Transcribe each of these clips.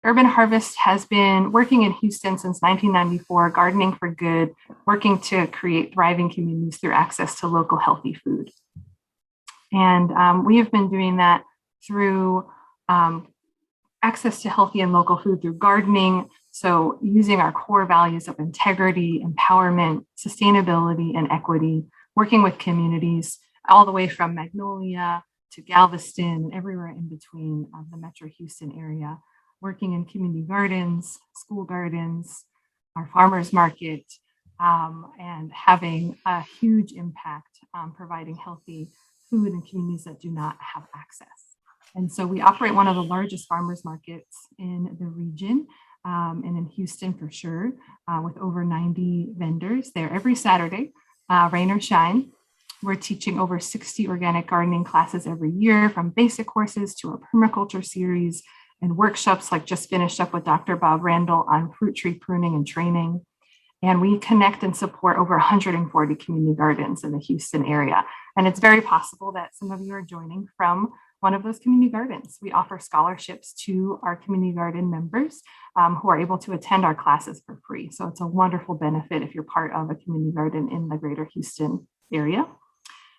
Urban Harvest has been working in Houston since 1994, gardening for good, working to create thriving communities through access to local healthy food. And we have been doing that through um, access to healthy and local food through gardening. So, using our core values of integrity, empowerment, sustainability, and equity, working with communities all the way from Magnolia to Galveston and everywhere in between the Metro Houston area, working in community gardens, school gardens, our farmers market, and having a huge impact on providing healthy food in communities that do not have access. And so we operate one of the largest farmers markets in the region, and in Houston for sure, with over 90 vendors there every Saturday, rain or shine. We're teaching over 60 organic gardening classes every year, from basic courses to a permaculture series and workshops like just finished up with Dr. Bob Randall on fruit tree pruning and training. And we connect and support over 140 community gardens in the Houston area. And it's very possible that some of you are joining from one of those community gardens. We offer scholarships to our community garden members who are able to attend our classes for free. So it's a wonderful benefit if you're part of a community garden in the greater Houston area.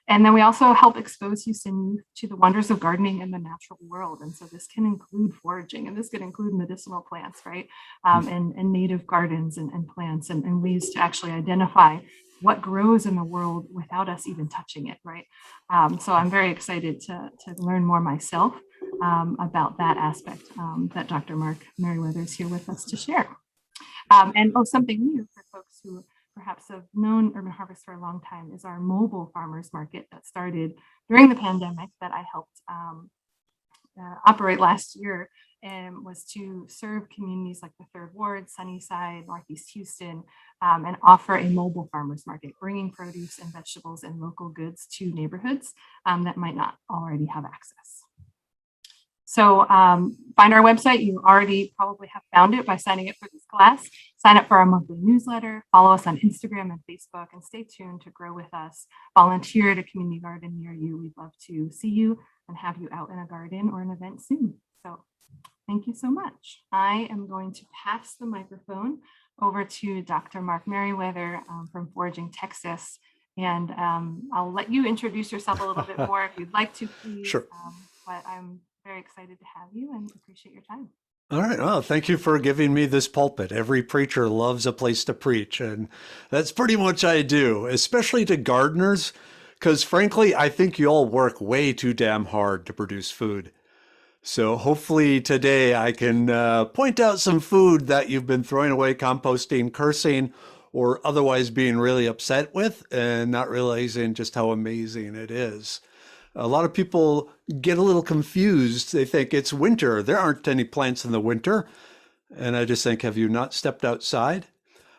And then we also help expose Houston youth to the wonders of gardening in the natural world. And so this can include foraging, and this could include medicinal plants, right? And native gardens and plants and ways to actually identify what grows in the world without us even touching it, right? So I'm very excited to learn more myself about that aspect that Dr. Mark Merriwether is here with us to share. And something new for folks who perhaps have known Urban Harvest for a long time is our mobile farmers market that started during the pandemic that I helped operate last year, and was to serve communities like the Third Ward, Sunnyside, Northeast Houston, and offer a mobile farmers market, bringing produce and vegetables and local goods to neighborhoods that might not already have access. So find our website. You already probably have found it by signing up for this class. Sign up for our monthly newsletter, follow us on Instagram and Facebook, and stay tuned to grow with us. Volunteer at a community garden near you. We'd love to see you and have you out in a garden or an event soon. So thank you so much. I am going to pass the microphone over to Dr. Mark Merriwether from Foraging, Texas. And I'll let you introduce yourself a little bit more if you'd like to, please. Sure. But I'm very excited to have you and appreciate your time. All right. Well, thank you for giving me this pulpit. Every preacher loves a place to preach, and that's pretty much I do, especially to gardeners, because frankly, I think you all work way too damn hard to produce food. So hopefully today I can point out some food that you've been throwing away, composting, cursing, or otherwise being really upset with and not realizing just how amazing it is. A lot of people get a little confused. They think it's winter. There aren't any plants in the winter. And I just think, have you not stepped outside?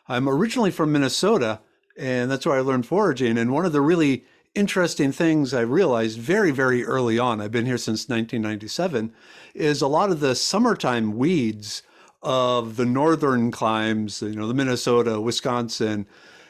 I'm originally from Minnesota, and that's where I learned foraging. And one of the really interesting things I realized very, very early on, I've been here since 1997, is a lot of the summertime weeds of the northern climes, the Minnesota, Wisconsin,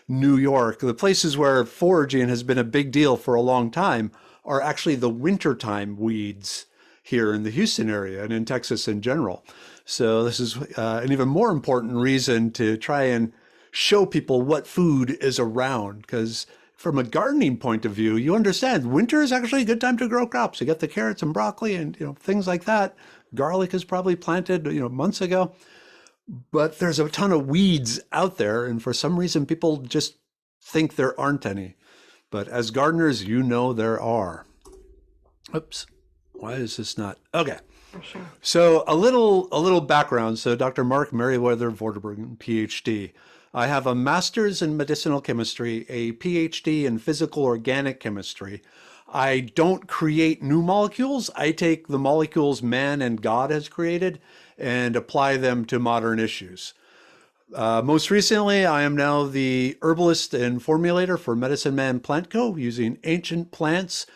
New York, the places where foraging has been a big deal for a long time, are actually the wintertime weeds here in the Houston area and in Texas in general. So this is an even more important reason to try and show people what food is around, because from a gardening point of view, you understand winter is actually a good time to grow crops. You get the carrots and broccoli and things like that. Garlic is probably planted months ago, but there's a ton of weeds out there, and for some reason people just think there aren't any. But as gardeners, there are. Oops, why is this not? Okay. For sure. So a little background. So Dr. Mark Merriwether, Vorderbruggen Ph.D. I have a master's in medicinal chemistry, a PhD in physical organic chemistry. I don't create new molecules. I take the molecules man and God has created and apply them to modern issues. Most recently, I am now the herbalist and formulator for Medicine Man Plant Co., using ancient plants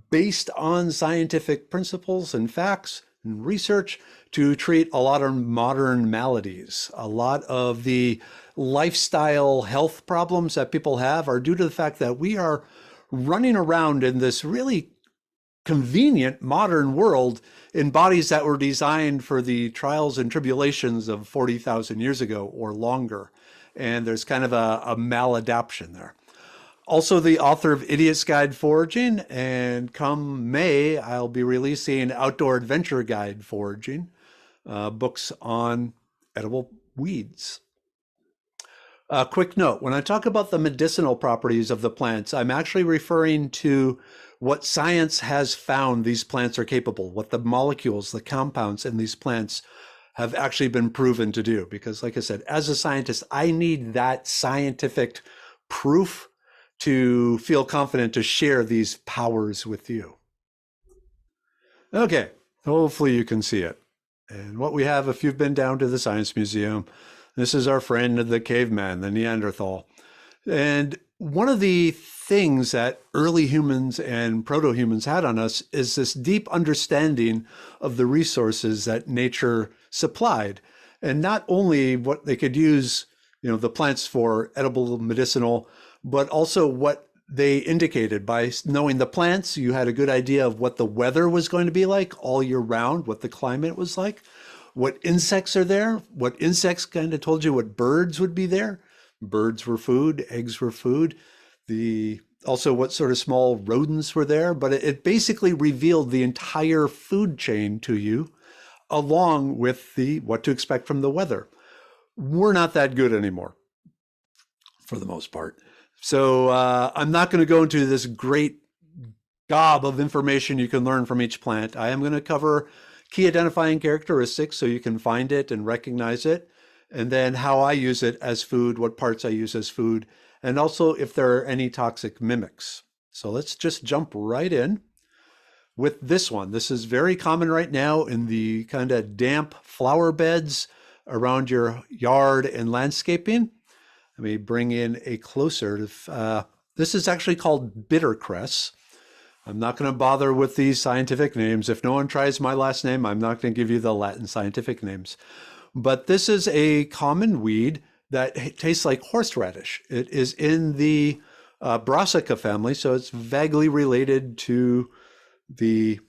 based on scientific principles and facts and research to treat a lot of modern maladies. A lot of the lifestyle health problems that people have are due to the fact that we are running around in this really convenient modern world in bodies that were designed for the trials and tribulations of 40,000 years ago or longer. And there's kind of a maladaptation there. Also the author of Idiot's Guide Foraging, and come May, I'll be releasing Outdoor Adventure Guide Foraging, books on edible weeds. A quick note, when I talk about the medicinal properties of the plants, I'm actually referring to what science has found these plants are capable, what the molecules, the compounds in these plants have actually been proven to do. Because like I said, as a scientist, I need that scientific proof to feel confident to share these powers with you. Okay, hopefully you can see it. And what we have, if you've been down to the Science Museum, this is our friend, the caveman, the Neanderthal. And one of the things that early humans and proto-humans had on us is this deep understanding of the resources that nature supplied. And not only what they could use, the plants for edible, medicinal, but also what they indicated. By knowing the plants, you had a good idea of what the weather was going to be like all year round, what the climate was like, what insects are there, what insects kind of told you what birds would be there. Birds were food, eggs were food. Also what sort of small rodents were there, but it basically revealed the entire food chain to you, along with what to expect from the weather. We're not that good anymore, for the most part. So I'm not going to go into this great gob of information you can learn from each plant. I am going to cover key identifying characteristics so you can find it and recognize it, and then how I use it as food, what parts I use as food, and also if there are any toxic mimics. So let's just jump right in with this one. This is very common right now in the kind of damp flower beds around your yard and landscaping. Let me bring in a closer. This is actually called Bittercress. I'm not going to bother with these scientific names. If no one tries my last name, I'm not going to give you the Latin scientific names. But this is a common weed that tastes like horseradish. It is in the Brassica family, so it's vaguely related to the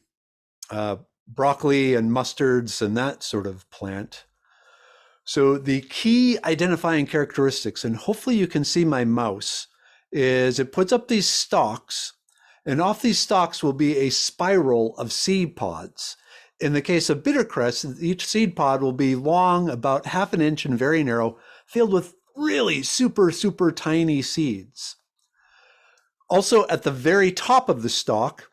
broccoli and mustards and that sort of plant. So the key identifying characteristics, and hopefully you can see my mouse, is it puts up these stalks, and off these stalks will be a spiral of seed pods. In the case of bittercress, each seed pod will be long, about 1/2 inch and very narrow, filled with really super, super tiny seeds. Also at the very top of the stalk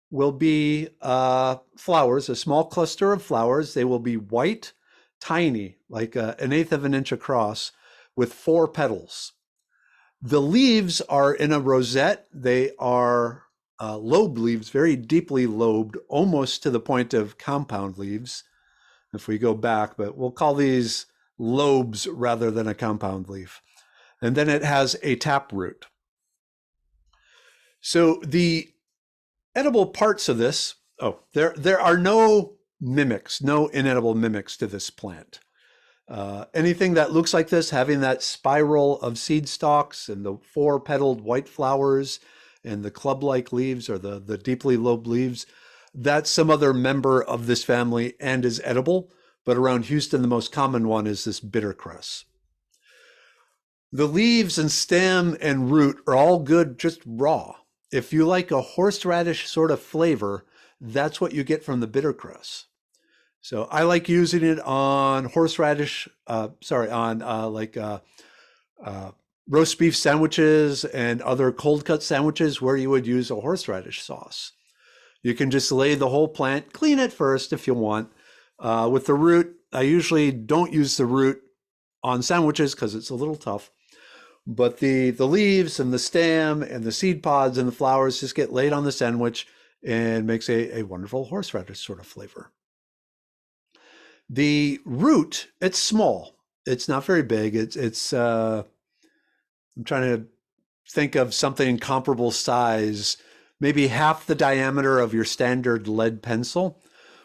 will be flowers, a small cluster of flowers. They will be white, tiny, like 1/8 of an inch across, with 4 petals. The leaves are in a rosette. They are lobe leaves, very deeply lobed, almost to the point of compound leaves, if we go back, but we'll call these lobes rather than a compound leaf. And then it has a taproot. So the edible parts of this, there are no mimics, no inedible mimics to this plant. Anything that looks like this, having that spiral of seed stalks and the 4-petaled white flowers and the club-like leaves, or the deeply lobed leaves, that's some other member of this family and is edible. But around Houston, the most common one is this bittercress. The leaves and stem and root are all good just raw. If you like a horseradish sort of flavor, that's what you get from the bittercress. So I like using it on horseradish, roast beef sandwiches and other cold cut sandwiches where you would use a horseradish sauce. You can just lay the whole plant, clean it first if you want. With the root, I usually don't use the root on sandwiches because it's a little tough. But the leaves and the stem and the seed pods and the flowers just get laid on the sandwich and makes a wonderful horseradish sort of flavor. The root, it's small. It's not very big. I'm trying to think of something comparable size, maybe half the diameter of your standard lead pencil.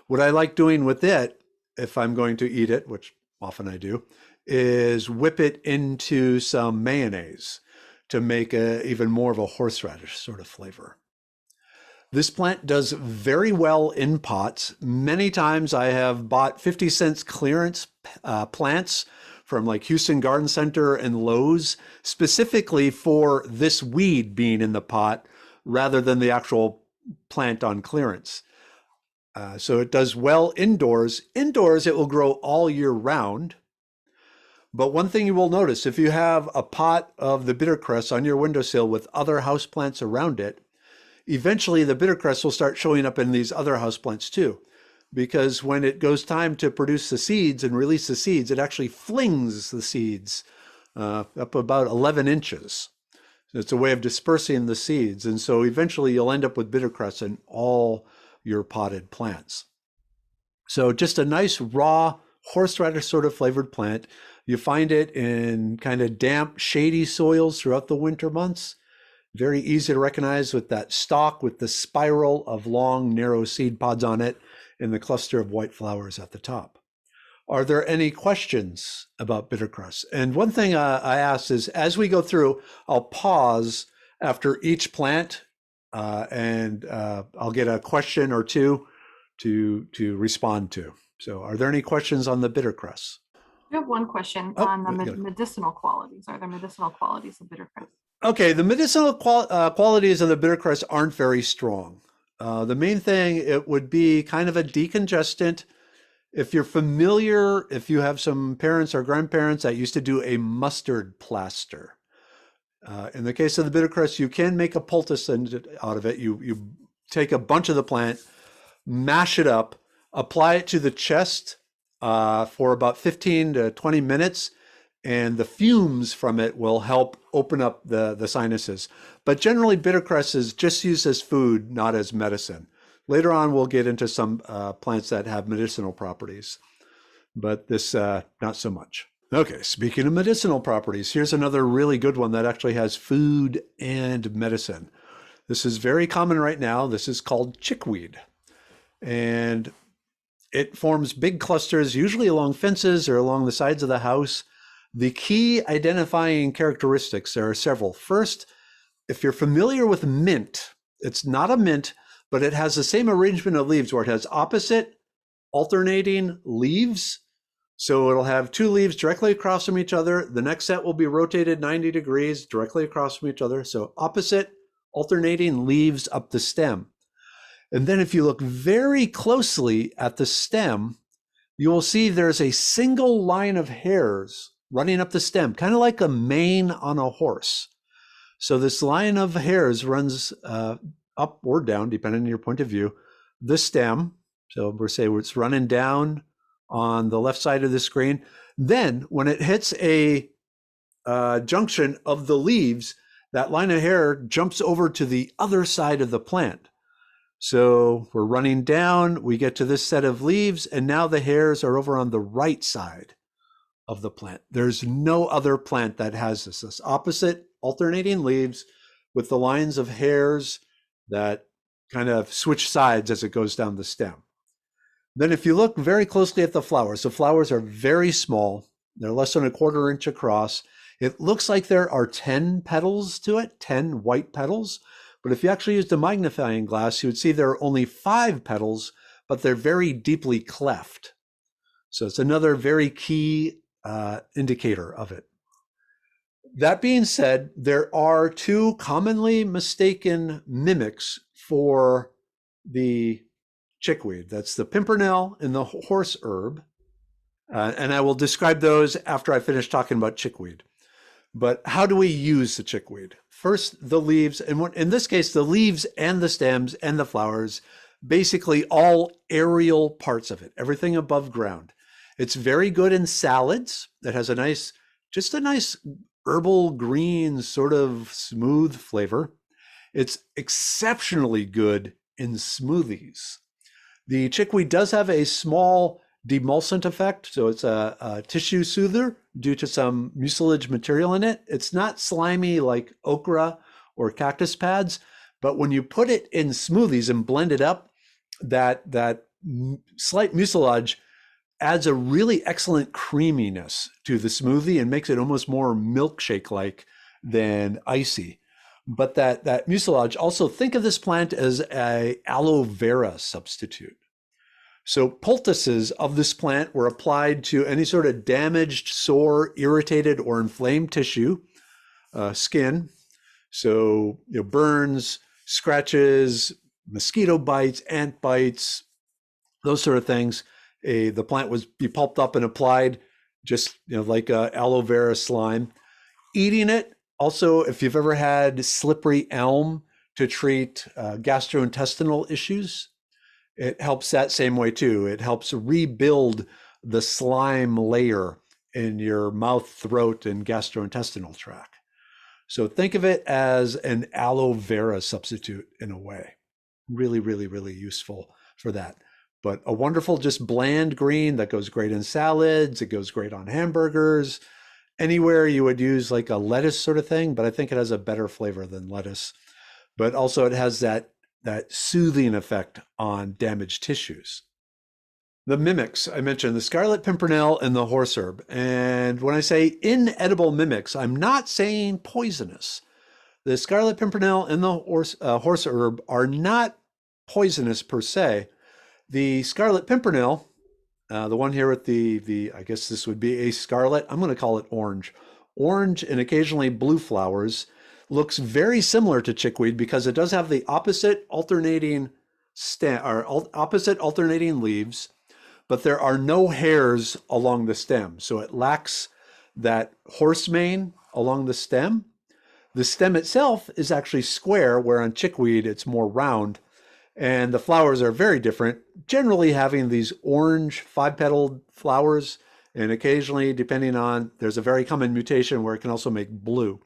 What I like doing with it, if I'm going to eat it, which often I do, is whip it into some mayonnaise to make even more of a horseradish sort of flavor. This plant does very well in pots. Many times I have bought 50 cents clearance plants from like Houston Garden Center and Lowe's specifically for this weed being in the pot rather than the actual plant on clearance. So it does well indoors. Indoors, it will grow all year round. But one thing you will notice, if you have a pot of the bittercress on your windowsill with other houseplants around it, eventually the bittercress will start showing up in these other houseplants too. Because when it goes time to produce the seeds and release the seeds, it actually flings the seeds up about 11 inches. So it's a way of dispersing the seeds. And so eventually you'll end up with bittercress in all your potted plants. So just a nice raw horseradish sort of flavored plant. You find it in kind of damp, shady soils throughout the winter months. Very easy to recognize with that stalk with the spiral of long, narrow seed pods on it and the cluster of white flowers at the top. Are there any questions about bittercress? And one thing I ask is, as we go through, I'll pause after each plant and I'll get a question or two to respond to. So are there any questions on the bittercress? I have one question on the medicinal qualities. Are there medicinal qualities of bittercress? Okay, the medicinal qualities of the bittercress aren't very strong. The main thing, it would be kind of a decongestant. If you're familiar, if you have some parents or grandparents that used to do a mustard plaster. In the case of the bittercress, you can make a poultice out of it. You take a bunch of the plant, mash it up, apply it to the chest for about 15 to 20 minutes, and the fumes from it will help open up the sinuses. But generally, bittercress is just used as food, not as medicine. Later on, we'll get into some plants that have medicinal properties, but this not so much. Okay, speaking of medicinal properties, here's another really good one that actually has food and medicine. This is very common right now. This is called chickweed. And it forms big clusters, usually along fences or along the sides of the house. The key identifying characteristics, there are several. First, if you're familiar with mint, it's not a mint, but it has the same arrangement of leaves where it has opposite alternating leaves. So it'll have two leaves directly across from each other. The next set will be rotated 90 degrees directly across from each other. So opposite alternating leaves up the stem. And then if you look very closely at the stem, you will see there's a single line of hairs running up the stem, kind of like a mane on a horse. So this line of hairs runs up or down, depending on your point of view, the stem. So we're saying it's running down on the left side of the screen. Then when it hits a junction of the leaves, that line of hair jumps over to the other side of the plant. So we're running down, we get to this set of leaves, and now the hairs are over on the right side of the plant. There's no other plant that has this opposite alternating leaves with the lines of hairs that kind of switch sides as it goes down the stem. Then if you look very closely at the flowers are very small. They're less than a quarter inch across. It looks like there are 10 petals to it, 10 white petals. But if you actually used a magnifying glass, you would see there are only 5 petals, but they're very deeply cleft. So it's another very key indicator of it. That being said, there are 2 commonly mistaken mimics for the chickweed. That's the pimpernel and the horse herb. And I will describe those after I finish talking about chickweed. But how do we use the chickweed? First, the leaves, and in this case, the leaves and the stems and the flowers, basically all aerial parts of it, everything above ground. It's very good in salads. It has a nice herbal green sort of smooth flavor. It's exceptionally good in smoothies. The chickweed does have a small demulcent effect, so it's a tissue soother due to some mucilage material in it. It's not slimy like okra or cactus pads, but when you put it in smoothies and blend it up, that slight mucilage adds a really excellent creaminess to the smoothie and makes it almost more milkshake-like than icy. But that mucilage, also think of this plant as a aloe vera substitute. So poultices of this plant were applied to any sort of damaged, sore, irritated, or inflamed tissue, skin. So burns, scratches, mosquito bites, ant bites, those sort of things. The plant was be pulped up and applied, just like aloe vera slime. Eating it, also, if you've ever had slippery elm to treat gastrointestinal issues, it helps that same way too. It helps rebuild the slime layer in your mouth, throat, and gastrointestinal tract. So think of it as an aloe vera substitute in a way. Really, really, really useful for that. But a wonderful, just bland green that goes great in salads. It goes great on hamburgers. Anywhere you would use like a lettuce sort of thing, but I think it has a better flavor than lettuce. But also it has that soothing effect on damaged tissues. The mimics, I mentioned the scarlet pimpernel and the horse herb. And when I say inedible mimics, I'm not saying poisonous. The scarlet pimpernel and the horse herb are not poisonous per se. The scarlet pimpernel, the one here with I guess this would be a scarlet. I'm going to call it orange. Orange and occasionally blue flowers looks very similar to chickweed because it does have the opposite alternating leaves, but there are no hairs along the stem. So it lacks that horse mane along the stem. The stem itself is actually square, where on chickweed it's more round. And the flowers are very different, generally having these orange 5-petaled flowers. And occasionally, depending on, there's a very common mutation where it can also make blue.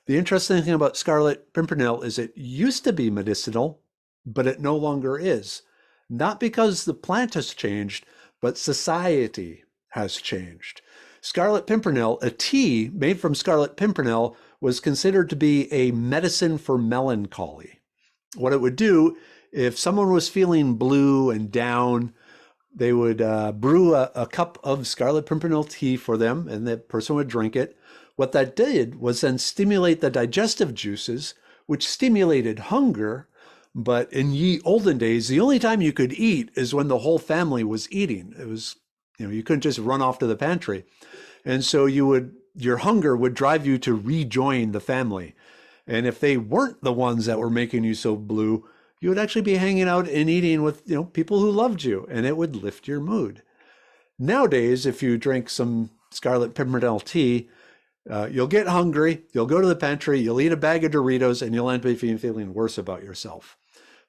The interesting thing about scarlet pimpernel is it used to be medicinal, but it no longer is. Not because the plant has changed, but society has changed. Scarlet pimpernel, a tea made from scarlet pimpernel, was considered to be a medicine for melancholy. What it would do, if someone was feeling blue and down, they would brew a cup of scarlet pimpernel tea for them, and the person would drink it. What that did was then stimulate the digestive juices, which stimulated hunger. But in ye olden days, the only time you could eat is when the whole family was eating. It was, you couldn't just run off to the pantry. And so your hunger would drive you to rejoin the family. And if they weren't the ones that were making you so blue, you would actually be hanging out and eating with people who loved you, and it would lift your mood. Nowadays, if you drink some scarlet pimpernel tea, you'll get hungry, you'll go to the pantry, you'll eat a bag of Doritos, and you'll end up feeling worse about yourself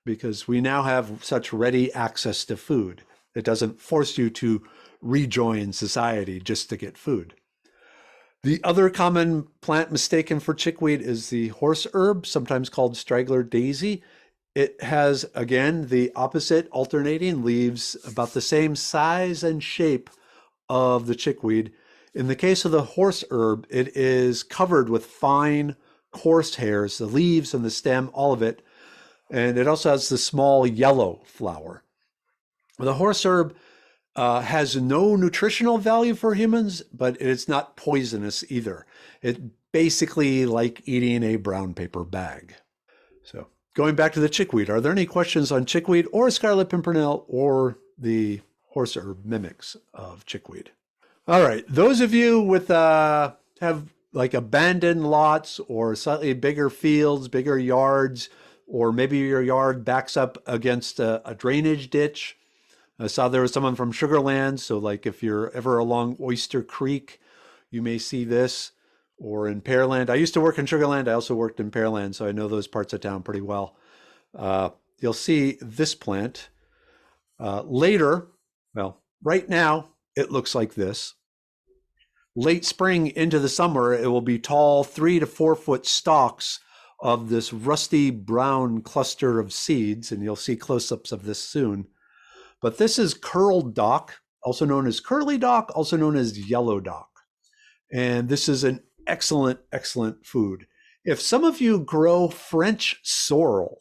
because we now have such ready access to food. It doesn't force you to rejoin society just to get food. The other common plant mistaken for chickweed is the horse herb, sometimes called straggler daisy. It has, again, the opposite alternating leaves, about the same size and shape of the chickweed. In the case of the horse herb, it is covered with fine, coarse hairs, the leaves and the stem, all of it. And it also has the small yellow flower. The horse herb has no nutritional value for humans, but it's not poisonous either. It's basically like eating a brown paper bag. So going back to the chickweed, are there any questions on chickweed or scarlet pimpernel or the horse herb mimics of chickweed? All right, those of you with have like abandoned lots or slightly bigger fields, bigger yards, or maybe your yard backs up against a drainage ditch. I saw there was someone from Sugarland, so like if you're ever along Oyster Creek, you may see this, or in Pearland. I used to work in Sugarland. I also worked in Pearland, so I know those parts of town pretty well. You'll see this plant later. Well, right now it looks like this. Late spring into the summer, it will be tall 3 to 4 foot stalks of this rusty brown cluster of seeds, and you'll see close-ups of this soon. But this is curled dock, also known as curly dock, also known as yellow dock. And this is an excellent, excellent food. If some of you grow French sorrel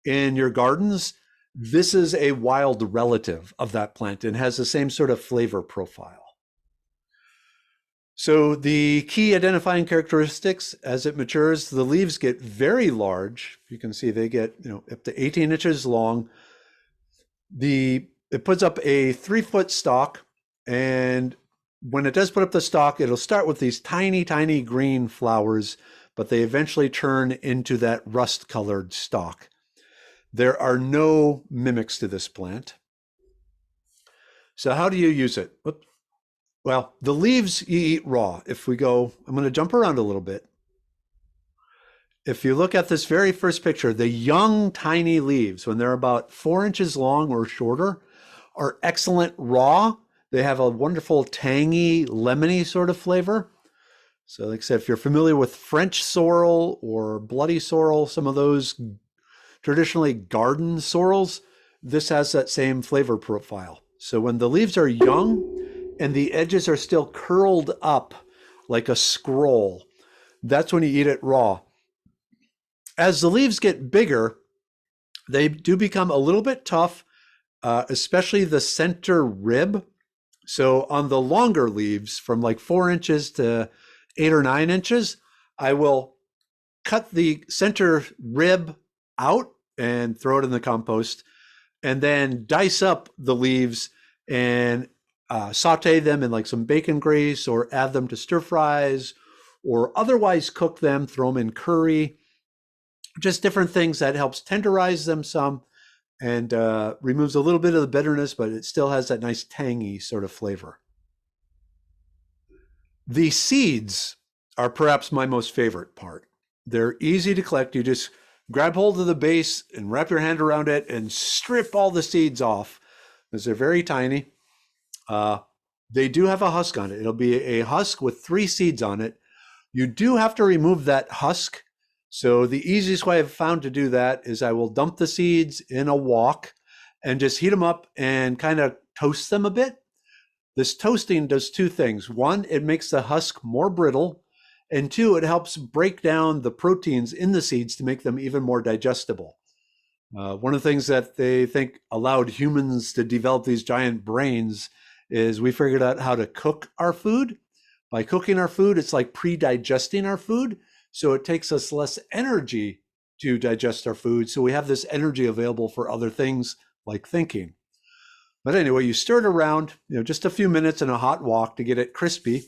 in your gardens, this is a wild relative of that plant and has the same sort of flavor profile. So the key identifying characteristics as it matures, the leaves get very large. You can see they get, up to 18 inches long. It puts up a 3-foot stalk, and when it does put up the stalk, it'll start with these tiny, tiny green flowers, but they eventually turn into that rust-colored stalk. There are no mimics to this plant. So how do you use it? Well, the leaves you eat raw. I'm going to jump around a little bit. If you look at this very first picture, the young, tiny leaves, when they're about 4 inches long or shorter, are excellent raw. They have a wonderful tangy, lemony sort of flavor. So like I said, if you're familiar with French sorrel or bloody sorrel, some of those traditionally garden sorrels, this has that same flavor profile. So when the leaves are young and the edges are still curled up like a scroll, that's when you eat it raw. As the leaves get bigger, they do become a little bit tough, especially the center rib. So on the longer leaves, from like 4 inches to 8 or 9 inches, I will cut the center rib out and throw it in the compost, and then dice up the leaves and saute them in like some bacon grease, or add them to stir fries, or otherwise cook them, throw them in curry. Just different things that helps tenderize them some and removes a little bit of the bitterness, but it still has that nice tangy sort of flavor. The seeds are perhaps my most favorite part. They're easy to collect. You just grab hold of the base and wrap your hand around it and strip all the seeds off, because they're very tiny. They do have a husk on it. It'll be a husk with 3 seeds on it. You do have to remove that husk. So the easiest way I've found to do that is I will dump the seeds in a wok and just heat them up and kind of toast them a bit. This toasting does 2 things. 1, it makes the husk more brittle, and 2, it helps break down the proteins in the seeds to make them even more digestible. One of the things that they think allowed humans to develop these giant brains is we figured out how to cook our food. By cooking our food, it's like pre-digesting our food. So it takes us less energy to digest our food. So we have this energy available for other things like thinking. But anyway, you stir it around, just a few minutes in a hot wok to get it crispy,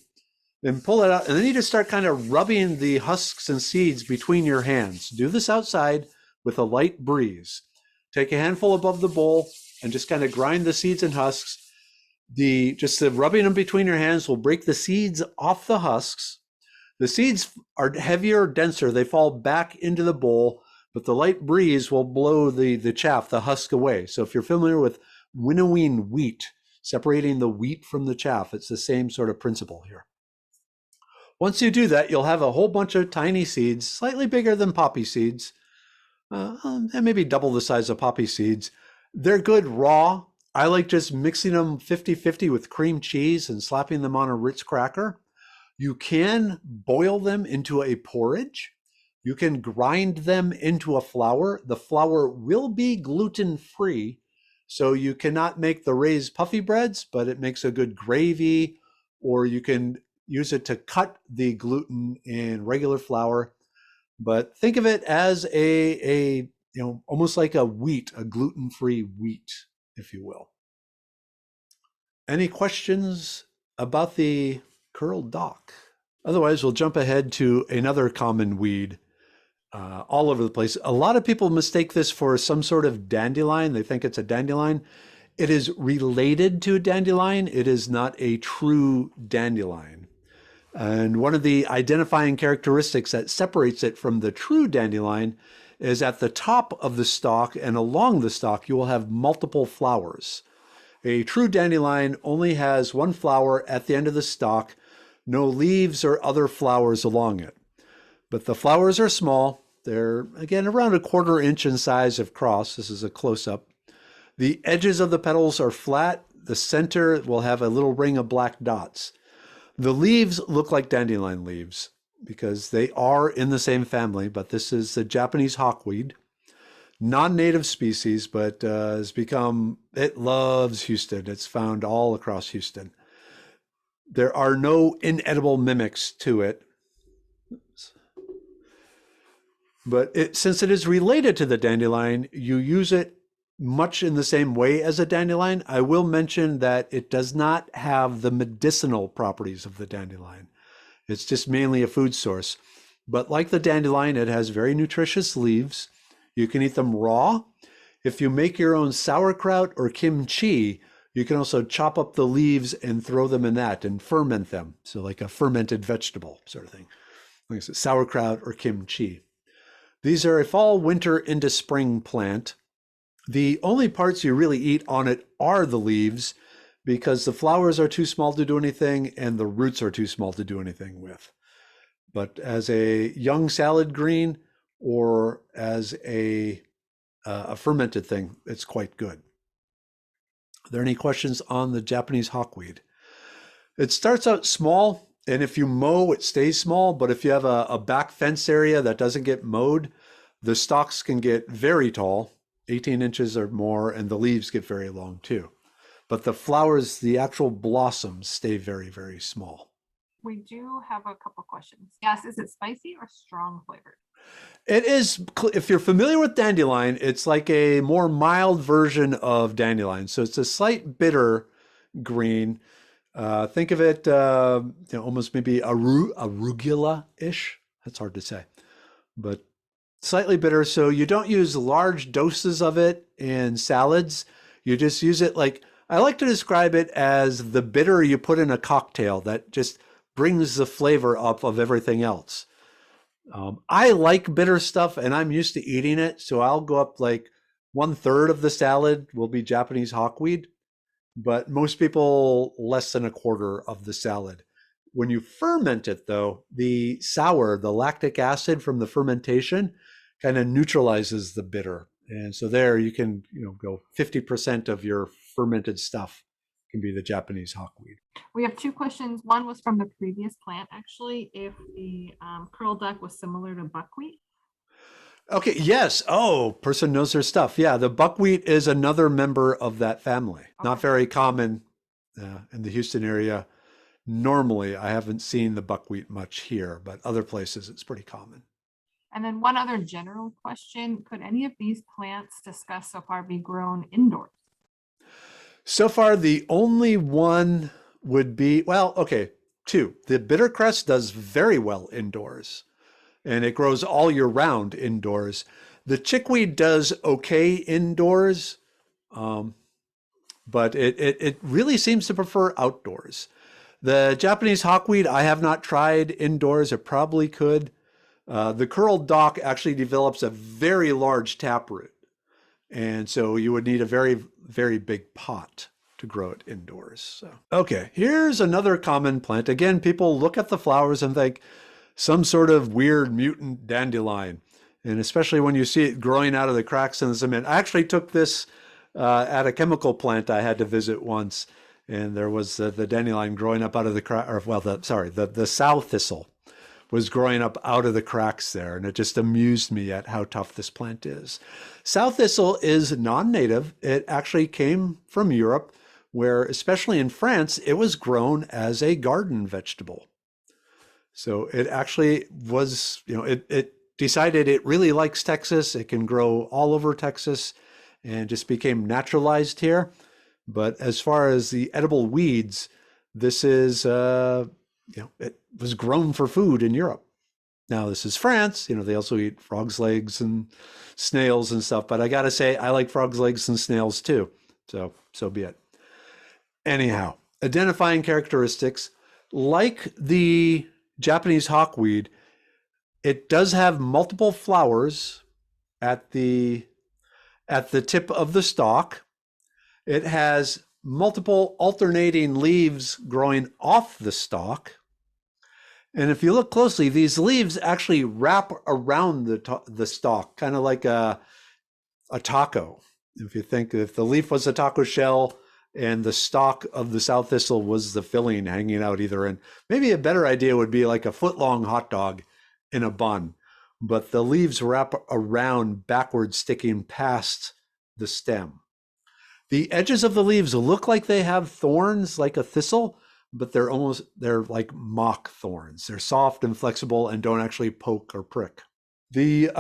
then pull it out. And then you just start kind of rubbing the husks and seeds between your hands. Do this outside with a light breeze. Take a handful above the bowl and just kind of grind the seeds and husks. Just the rubbing them between your hands will break the seeds off the husks. The seeds are heavier, denser. They fall back into the bowl, but the light breeze will blow the chaff, the husk away. So if you're familiar with winnowing wheat, separating the wheat from the chaff, it's the same sort of principle here. Once you do that, you'll have a whole bunch of tiny seeds, slightly bigger than poppy seeds, and maybe double the size of poppy seeds. They're good raw. I like just mixing them 50-50 with cream cheese and slapping them on a Ritz cracker. You can boil them into a porridge. You can grind them into a flour. The flour will be gluten-free, so you cannot make the raised puffy breads, but it makes a good gravy, or you can use it to cut the gluten in regular flour. But think of it as almost like a gluten-free wheat, if you will. Any questions about the curled dock? Otherwise, we'll jump ahead to another common weed all over the place. A lot of people mistake this for some sort of dandelion. They think it's a dandelion. It is related to a dandelion. It is not a true dandelion. And one of the identifying characteristics that separates it from the true dandelion is at the top of the stalk and along the stalk, you will have multiple flowers. A true dandelion only has 1 flower at the end of the stalk, no leaves or other flowers along it. But the flowers are small. They're, again, around 1/4 inch in size if crossed. This is a close-up. The edges of the petals are flat. The center will have a little ring of black dots. The leaves look like dandelion leaves because they are in the same family, but this is the Japanese hawkweed. Non-native species, but it loves Houston. It's found all across Houston. There are no inedible mimics to it. But since it is related to the dandelion, you use it much in the same way as a dandelion. I will mention that it does not have the medicinal properties of the dandelion. It's just mainly a food source. But like the dandelion, it has very nutritious leaves. You can eat them raw. If you make your own sauerkraut or kimchi, you can also chop up the leaves and throw them in that and ferment them. So like a fermented vegetable sort of thing. Like I said, sauerkraut or kimchi. These are a fall, winter into spring plant. The only parts you really eat on it are the leaves because the flowers are too small to do anything and the roots are too small to do anything with. But as a young salad green or as a fermented thing, it's quite good. Are there any questions on the Japanese hawkweed? It starts out small, and if you mow, it stays small. But if you have a back fence area that doesn't get mowed, the stalks can get very tall, 18 inches or more, and the leaves get very long too. But the flowers, the actual blossoms, stay very, very small. We do have a couple questions. Yes, is it spicy or strong flavored? It is, if you're familiar with dandelion, it's like a more mild version of dandelion. So it's a slight bitter green. Think of it, almost maybe arugula-ish. That's hard to say, but slightly bitter. So you don't use large doses of it in salads. You just use it like, I like to describe it as the bitter you put in a cocktail that just brings the flavor up of everything else. I like bitter stuff and I'm used to eating it. So I'll go up like 1/3 of the salad will be Japanese hawkweed, but most people less than 1/4 of the salad. When you ferment it though, the lactic acid from the fermentation kind of neutralizes the bitter. And so there you can, go 50% of your fermented stuff can be the Japanese hawkweed. We have two questions. One was from the previous plant, actually, if the curl duck was similar to buckwheat. Okay, yes. Oh, person knows their stuff. Yeah, the buckwheat is another member of that family. Okay. Not very common in the Houston area. Normally, I haven't seen the buckwheat much here, but other places it's pretty common. And then one other general question, could any of these plants discussed so far be grown indoors? So far, the only one would be, two. The Bittercress does very well indoors, and it grows all year round indoors. The chickweed does okay indoors, but it really seems to prefer outdoors. The Japanese hawkweed, I have not tried indoors. It probably could. The curled dock actually develops a very large taproot. And so you would need a very, very big pot to grow it indoors. So, okay, here's another common plant. Again, people look at the flowers and think some sort of weird mutant dandelion. And especially when you see it growing out of the cracks in the cement. I actually took this at a chemical plant I had to visit once. And there was the dandelion growing up out of the crack, the Sow Thistle was growing up out of the cracks there. And it just amused me at how tough this plant is. Sow Thistle is non-native. It actually came from Europe, where, especially in France, it was grown as a garden vegetable. So it actually was, it decided it really likes Texas. It can grow all over Texas and just became naturalized here. But as far as the edible weeds, this is, it was grown for food in Europe. Now this is France, they also eat frog's legs and snails and stuff, but I gotta say, I like frog's legs and snails too. So be it. Anyhow, identifying characteristics, like the Japanese hawkweed, it does have multiple flowers at the tip of the stalk. It has multiple alternating leaves growing off the stalk. And if you look closely, these leaves actually wrap around the stalk, kind of like a taco. If you think if the leaf was a taco shell and the stalk of the Sow Thistle was the filling hanging out either end, maybe a better idea would be like a foot-long hot dog in a bun. But the leaves wrap around backwards, sticking past the stem. The edges of the leaves look like they have thorns like a thistle, but they're like mock thorns. They're soft and flexible and don't actually poke or prick. The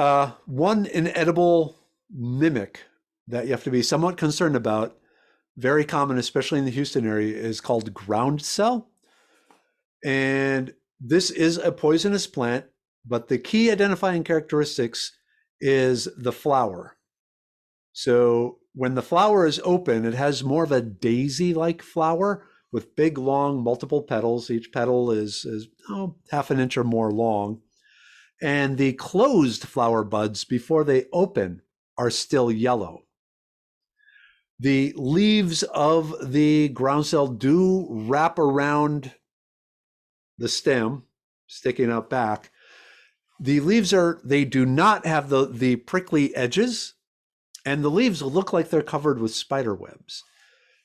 one inedible mimic that you have to be somewhat concerned about, very common, especially in the Houston area, is called groundsel. And this is a poisonous plant, but the key identifying characteristics is the flower. So when the flower is open, it has more of a daisy-like flower with big, long, multiple petals. Each petal is half an inch or more long. And the closed flower buds, before they open, are still yellow. The leaves of the groundsel do wrap around the stem, sticking out back. The leaves they do not have the prickly edges, and the leaves look like they're covered with spider webs.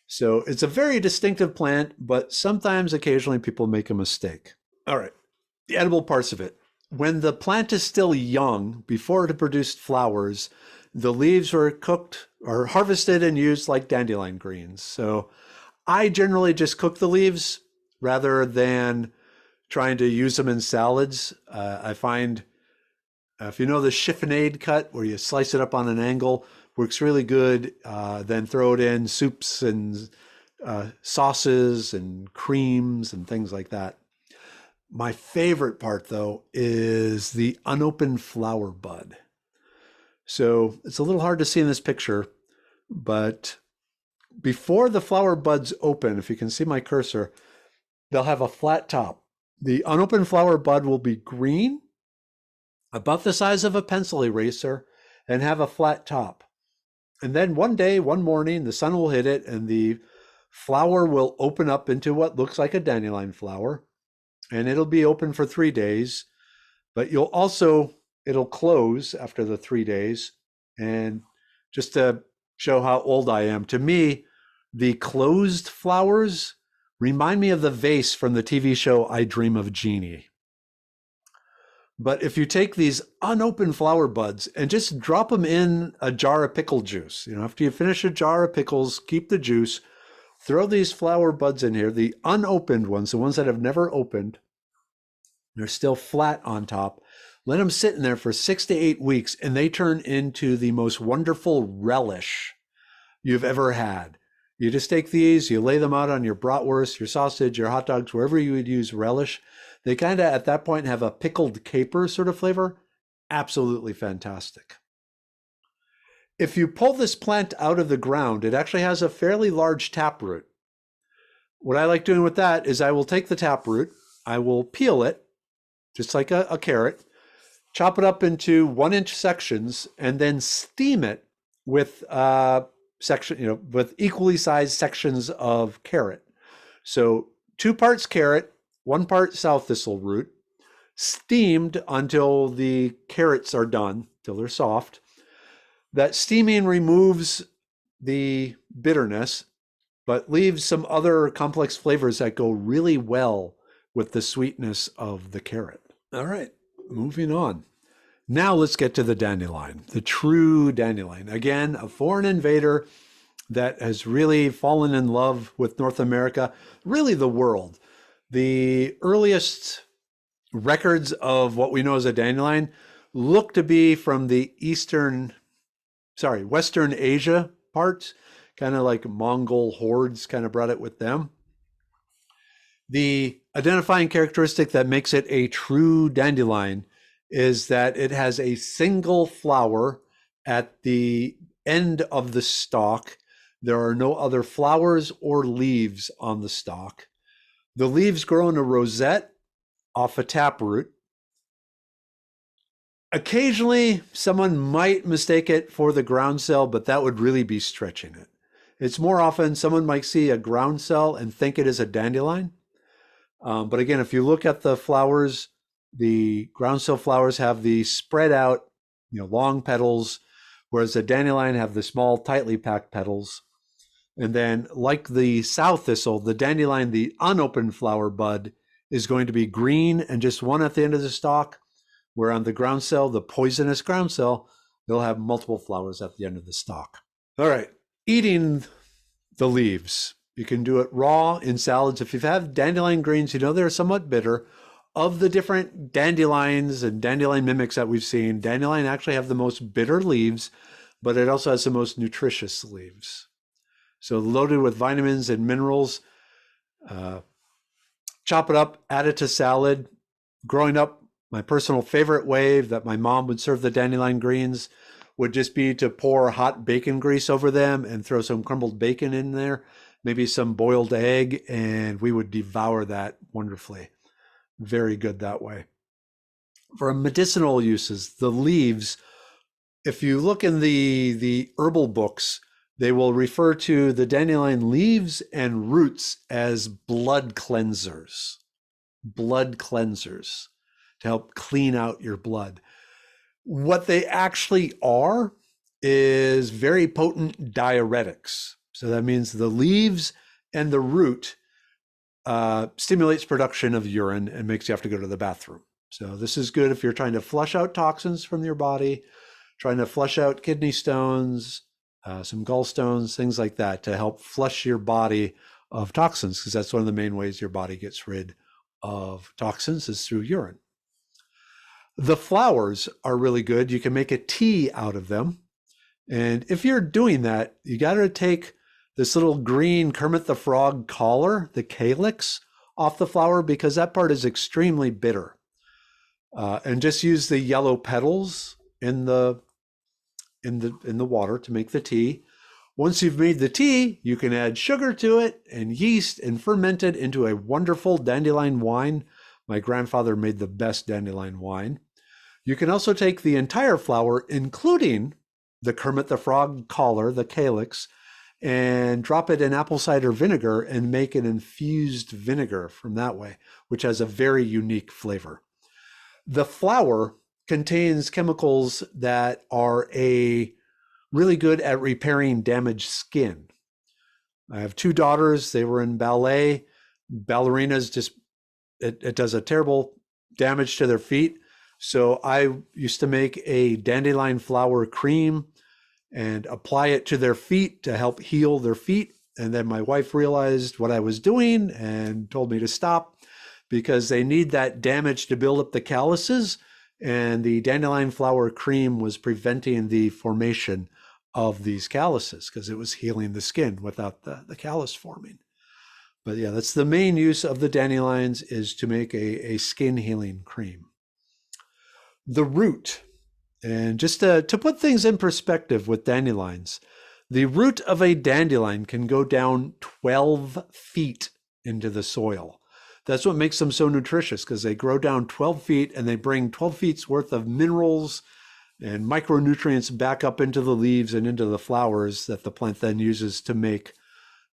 So it's a very distinctive plant, but sometimes, occasionally, people make a mistake. All right, the edible parts of it. When the plant is still young, before it produced flowers, the leaves were cooked or harvested and used like dandelion greens. So I generally just cook the leaves rather than trying to use them in salads. I find if you know the chiffonade cut where you slice it up on an angle, works really good. Then throw it in soups and sauces and creams and things like that. My favorite part, though, is the unopened flower bud. So it's a little hard to see in this picture, but before the flower buds open, if you can see my cursor, they'll have a flat top. The unopened flower bud will be green, about the size of a pencil eraser, and have a flat top. And then one morning, the sun will hit it and the flower will open up into what looks like a dandelion flower. And it'll be open for 3 days, but it'll close after the 3 days. And just to show how old I am, to me, the closed flowers remind me of the vase from the TV show I Dream of Jeannie. But if you take these unopened flower buds and just drop them in a jar of pickle juice, after you finish a jar of pickles, keep the juice, throw these flower buds in here, the unopened ones, the ones that have never opened, they're still flat on top. Let them sit in there for 6 to 8 weeks, and they turn into the most wonderful relish you've ever had. You just take these, you lay them out on your bratwurst, your sausage, your hot dogs, wherever you would use relish. They kind of, at that point, have a pickled caper sort of flavor. Absolutely fantastic. If you pull this plant out of the ground, it actually has a fairly large taproot. What I like doing with that is I will take the taproot, I will peel it, just like a carrot, chop it up into 1-inch sections, and then steam it with with equally sized sections of carrot. So 2 parts carrot, 1 part sow thistle root, steamed until the carrots are done, till they're soft. That steaming removes the bitterness, but leaves some other complex flavors that go really well with the sweetness of the carrot. All right, moving on. Now let's get to the dandelion, the true dandelion. Again, a foreign invader that has really fallen in love with North America, really the world. The earliest records of what we know as a dandelion look to be from the Western Asia parts, kind of like Mongol hordes kind of brought it with them. The identifying characteristic that makes it a true dandelion is that it has a single flower at the end of the stalk. There are no other flowers or leaves on the stalk. The leaves grow in a rosette off a taproot. Occasionally, someone might mistake it for the groundsel, but that would really be stretching it. It's more often someone might see a groundsel and think it is a dandelion. But again, if you look at the flowers, the groundsel flowers have the spread out, long petals, whereas the dandelion have the small, tightly packed petals. And then, like the sow thistle, the dandelion, the unopened flower bud, is going to be green and just one at the end of the stalk, where on the groundsel, the poisonous groundsel, they'll have multiple flowers at the end of the stalk. All right, eating the leaves. You can do it raw in salads. If you've had dandelion greens, you know they're somewhat bitter. Of the different dandelions and dandelion mimics that we've seen, dandelion actually have the most bitter leaves, but it also has the most nutritious leaves. So loaded with vitamins and minerals. Chop it up, add it to salad. Growing up, my personal favorite way that my mom would serve the dandelion greens would just be to pour hot bacon grease over them and throw some crumbled bacon in there, maybe some boiled egg, and we would devour that wonderfully. Very good that way. For medicinal uses, the leaves, if you look in the herbal books, they will refer to the dandelion leaves and roots as blood cleansers. Blood cleansers to help clean out your blood. What they actually are is very potent diuretics. So that means the leaves and the root stimulates production of urine and makes you have to go to the bathroom. So this is good if you're trying to flush out toxins from your body, trying to flush out kidney stones, some gallstones, things like that, to help flush your body of toxins, because that's one of the main ways your body gets rid of toxins is through urine. The flowers are really good. You can make a tea out of them. And if you're doing that, you got to take this little green Kermit the Frog collar, the calyx, off the flower, because that part is extremely bitter. And just use the yellow petals in the water to make the tea. Once you've made the tea, you can add sugar to it and yeast and ferment it into a wonderful dandelion wine. My grandfather made the best dandelion wine. You can also take the entire flower, including the Kermit the Frog collar, the calyx, and drop it in apple cider vinegar and make an infused vinegar from that way, which has a very unique flavor. The flower contains chemicals that are really good at repairing damaged skin. I have two daughters. They were in ballet. Ballerinas just, it does a terrible damage to their feet. So I used to make a dandelion flower cream and apply it to their feet to help heal their feet. And then my wife realized what I was doing and told me to stop, because they need that damage to build up the calluses. And the dandelion flower cream was preventing the formation of these calluses because it was healing the skin without the callus forming. But yeah, that's the main use of the dandelions, is to make a skin healing cream. The root, and just to put things in perspective with dandelions, the root of a dandelion can go down 12 feet into the soil. That's what makes them so nutritious, because they grow down 12 feet and they bring 12 feet's worth of minerals and micronutrients back up into the leaves and into the flowers that the plant then uses to make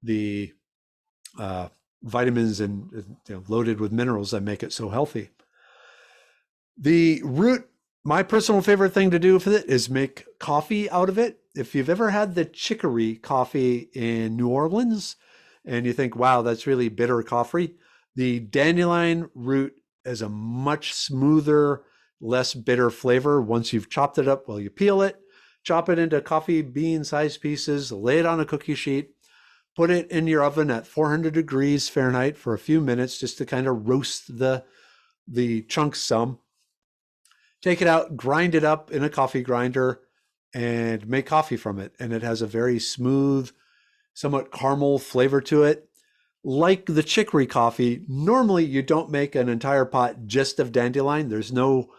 the vitamins and loaded with minerals that make it so healthy. The root, my personal favorite thing to do with it is make coffee out of it. If you've ever had the chicory coffee in New Orleans and you think, wow, that's really bitter coffee, the dandelion root has a much smoother, less bitter flavor once you've chopped it up. Well, you peel it, chop it into coffee bean sized pieces, lay it on a cookie sheet, put it in your oven at 400 degrees Fahrenheit for a few minutes just to kind of roast the chunks some. Take it out, grind it up in a coffee grinder, and make coffee from it. And it has a very smooth, somewhat caramel flavor to it. Like the chicory coffee, normally you don't make an entire pot just of dandelion. There's no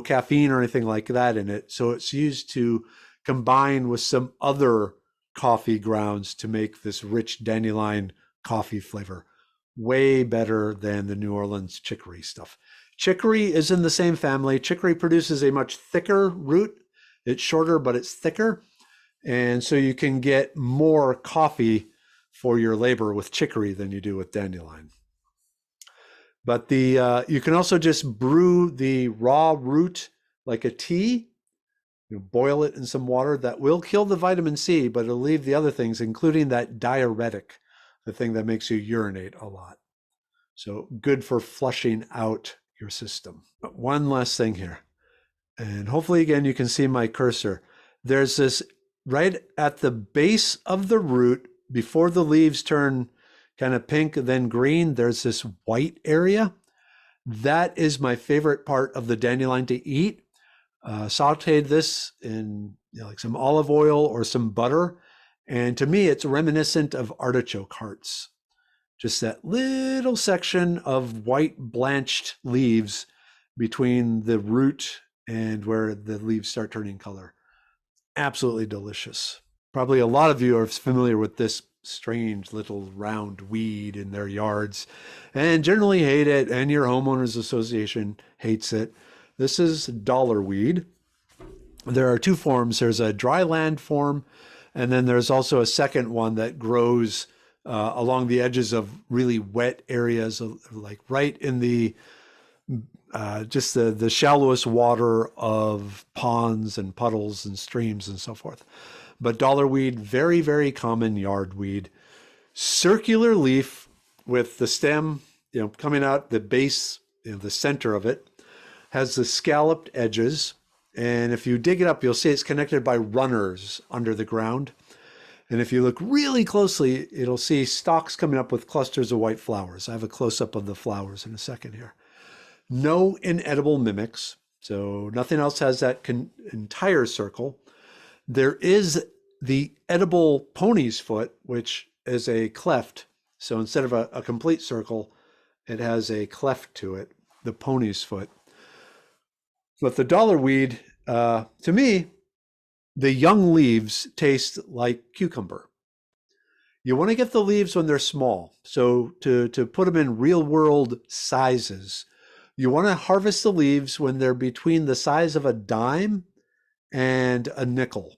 caffeine or anything like that in it. So it's used to combine with some other coffee grounds to make this rich dandelion coffee flavor. Way better than the New Orleans chicory stuff. Chicory is in the same family. Chicory produces a much thicker root. It's shorter, but it's thicker. And so you can get more coffee for your labor with chicory than you do with dandelion. But you can also just brew the raw root like a tea. You boil it in some water. That will kill the vitamin C, but it'll leave the other things, including that diuretic, the thing that makes you urinate a lot. So good for flushing out your system. But one last thing here, and hopefully again you can see my cursor. There's this right at the base of the root, before the leaves turn kind of pink, then green, there's this white area. That is my favorite part of the dandelion to eat. Sauteed this in like some olive oil or some butter. And to me, it's reminiscent of artichoke hearts. Just that little section of white blanched leaves between the root and where the leaves start turning color. Absolutely delicious. Probably a lot of you are familiar with this strange little round weed in their yards and generally hate it, and your homeowners association hates it. This is dollarweed. There are two forms. There's a dry land form, and then there's also a second one that grows along the edges of really wet areas, like right in the just the shallowest water of ponds and puddles and streams and so forth. But dollarweed, very, very common yard weed. Circular leaf with the stem, coming out the base, the center of it, has the scalloped edges. And if you dig it up, you'll see it's connected by runners under the ground. And if you look really closely, it'll see stalks coming up with clusters of white flowers. I have a close-up of the flowers in a second here. No inedible mimics, so nothing else has that entire circle. There is the edible pony's foot, which is a cleft. So instead of a complete circle, it has a cleft to it, the pony's foot. But the dollarweed, to me, the young leaves taste like cucumber. You want to get the leaves when they're small. So to put them in real world sizes, you want to harvest the leaves when they're between the size of a dime and a nickel.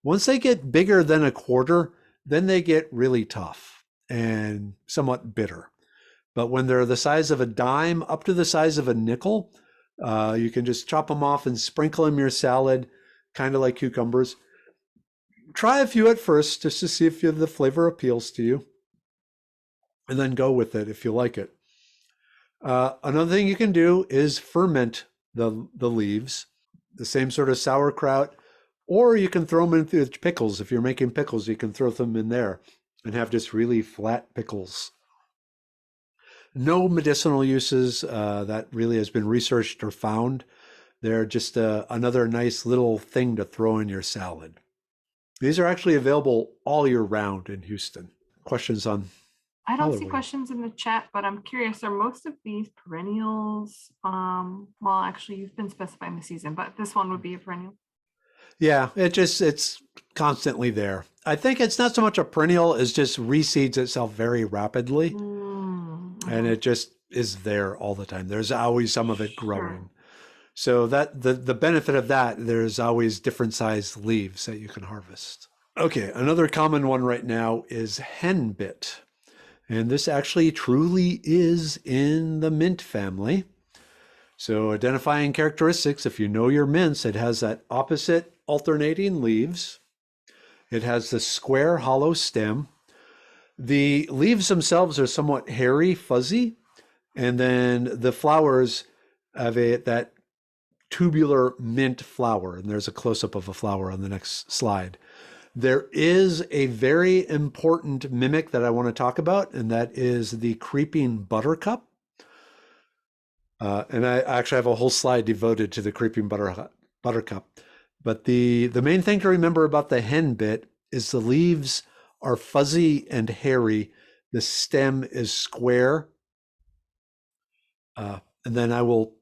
Once they get bigger than a quarter, then they get really tough and somewhat bitter. But when they're the size of a dime up to the size of a nickel, you can just chop them off and sprinkle them in your salad, kind of like cucumbers. Try a few at first just to see if the flavor appeals to you, and then go with it if you like it. Another thing you can do is ferment the leaves, the same sort of sauerkraut, or you can throw them into pickles. If you're making pickles, you can throw them in there and have just really flat pickles. No medicinal uses that really has been researched or found. They're just another nice little thing to throw in your salad. These are actually available all year round in Houston. Questions on I don't see Dollarweed? questions in the chat, but I'm curious, are most of these perennials? Well, actually, you've been specifying the season, but this one would be a perennial. Yeah, it's constantly there. I think it's not so much a perennial as just reseeds itself very rapidly. And it just is there all the time. There's always some of it growing. So that the benefit of that, there's always different sized leaves that you can harvest. Okay, another common one right now is henbit. And this actually truly is in the mint family. So identifying characteristics, if you know your mints, it has that opposite alternating leaves. It has the square hollow stem. The leaves themselves are somewhat hairy, fuzzy, and then the flowers have that tubular mint flower, and there's a close-up of a flower on the next slide. There is a very important mimic that I want to talk about, and that is the creeping buttercup. And I actually have a whole slide devoted to the creeping buttercup. But the main thing to remember about the henbit is the leaves are fuzzy and hairy. The stem is square. And then I will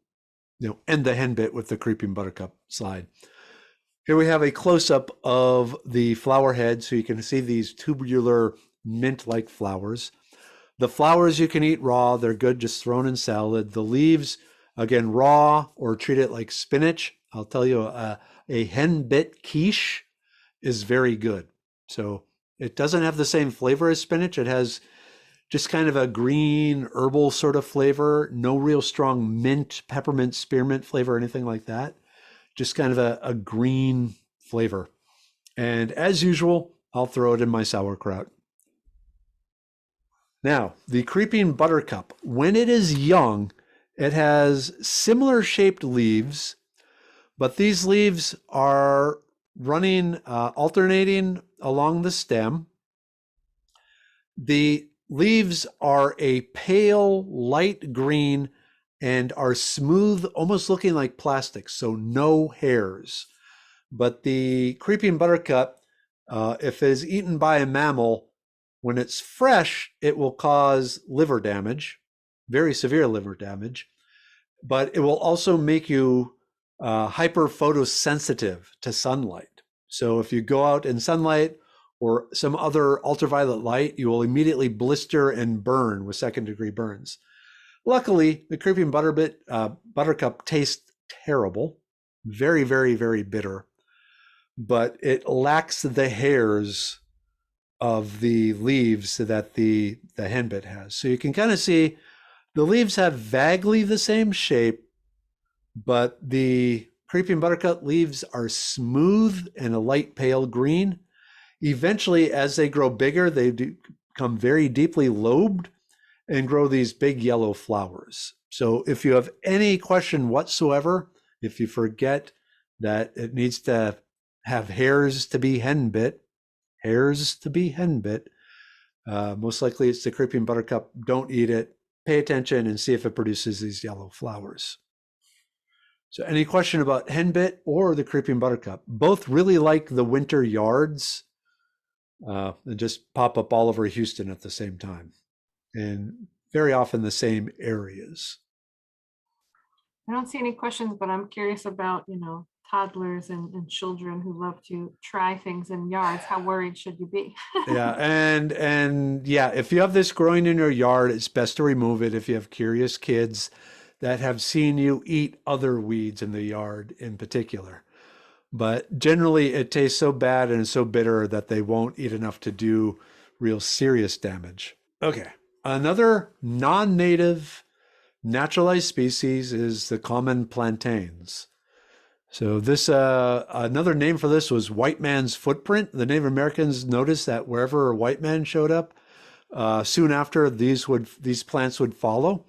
end the henbit with the creeping buttercup slide. Here we have a close-up of the flower head, so you can see these tubular mint-like flowers. The flowers you can eat raw. They're good just thrown in salad. The leaves, again, raw or treat it like spinach. I'll tell you, a henbit quiche is very good. So it doesn't have the same flavor as spinach. It has just kind of a green herbal sort of flavor. No real strong mint, peppermint, spearmint flavor or anything like that. Just kind of a green flavor. And as usual, I'll throw it in my sauerkraut. Now, the creeping buttercup, when it is young, it has similar shaped leaves, but these leaves are running, alternating along the stem. The leaves are a pale light green and are smooth, almost looking like plastic, so no hairs. But the creeping buttercup, if it is eaten by a mammal, when it's fresh, it will cause liver damage, very severe liver damage, but it will also make you hyper photosensitive to sunlight. So if you go out in sunlight or some other ultraviolet light, you will immediately blister and burn with second-degree burns. Luckily, the creeping buttercup tastes terrible, very, very, very bitter, but it lacks the hairs of the leaves that the henbit has. So you can kind of see the leaves have vaguely the same shape, but the creeping buttercup leaves are smooth and a light pale green. Eventually, as they grow bigger, they become very deeply lobed and grow these big yellow flowers. So if you have any question whatsoever, if you forget that it needs to have hairs to be henbit, most likely it's the creeping buttercup. Don't eat it. Pay attention and see if it produces these yellow flowers. So any question about henbit or the creeping buttercup? Both really like the winter yards and just pop up all over Houston at the same time, and very often the same areas. I don't see any questions, but I'm curious about, toddlers and children who love to try things in yards. How worried should you be? Yeah, and yeah, if you have this growing in your yard, it's best to remove it if you have curious kids that have seen you eat other weeds in the yard in particular. But generally it tastes so bad and it's so bitter that they won't eat enough to do real serious damage. Okay, another non-native naturalized species is the common plantains. So this another name for this was white man's footprint. The Native Americans noticed that wherever a white man showed up, soon after these plants would follow.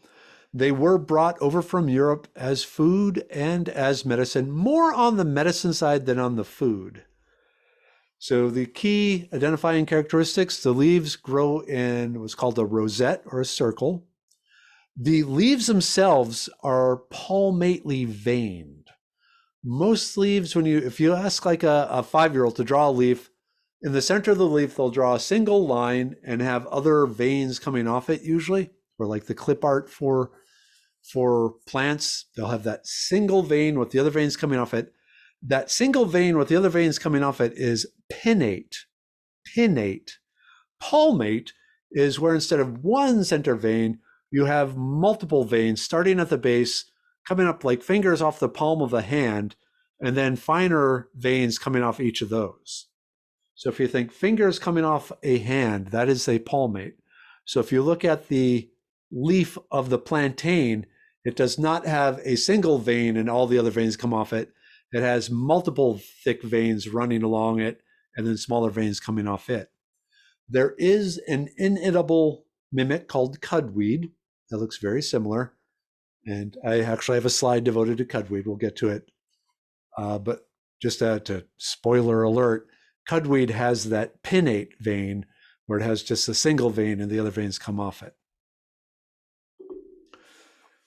They were brought over from Europe as food and as medicine, more on the medicine side than on the food. So the key identifying characteristics, the leaves grow in what's called a rosette or a circle. The leaves themselves are palmately veined. Most leaves, if you ask like a 5-year-old to draw a leaf, in the center of the leaf, they'll draw a single line and have other veins coming off it usually, or like the clip art for plants, they'll have that single vein with the other veins coming off it. That single vein with the other veins coming off it is pinnate. Palmate is where instead of one center vein, you have multiple veins starting at the base, coming up like fingers off the palm of the hand, and then finer veins coming off each of those. So if you think fingers coming off a hand, that is a palmate. So if you look at the leaf of the plantain, it does not have a single vein and all the other veins come off it. It has multiple thick veins running along it and then smaller veins coming off it. There is an inedible mimic called cudweed that looks very similar. And I actually have a slide devoted to cudweed. We'll get to it. But just to spoiler alert, cudweed has that pinnate vein where it has just a single vein and the other veins come off it.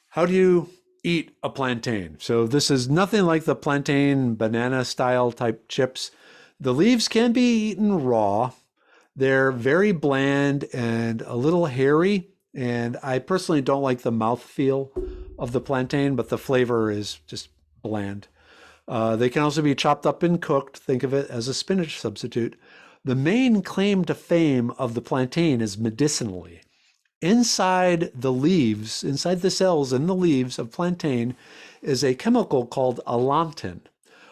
How do you eat a plantain? So this is nothing like the plantain banana style type chips. The leaves can be eaten raw. They're very bland and a little hairy. And I personally don't like the mouthfeel of the plantain, but the flavor is just bland. They can also be chopped up and cooked. Think of it as a spinach substitute. The main claim to fame of the plantain is medicinally. Inside the leaves, inside the cells in the leaves of plantain is a chemical called allantin.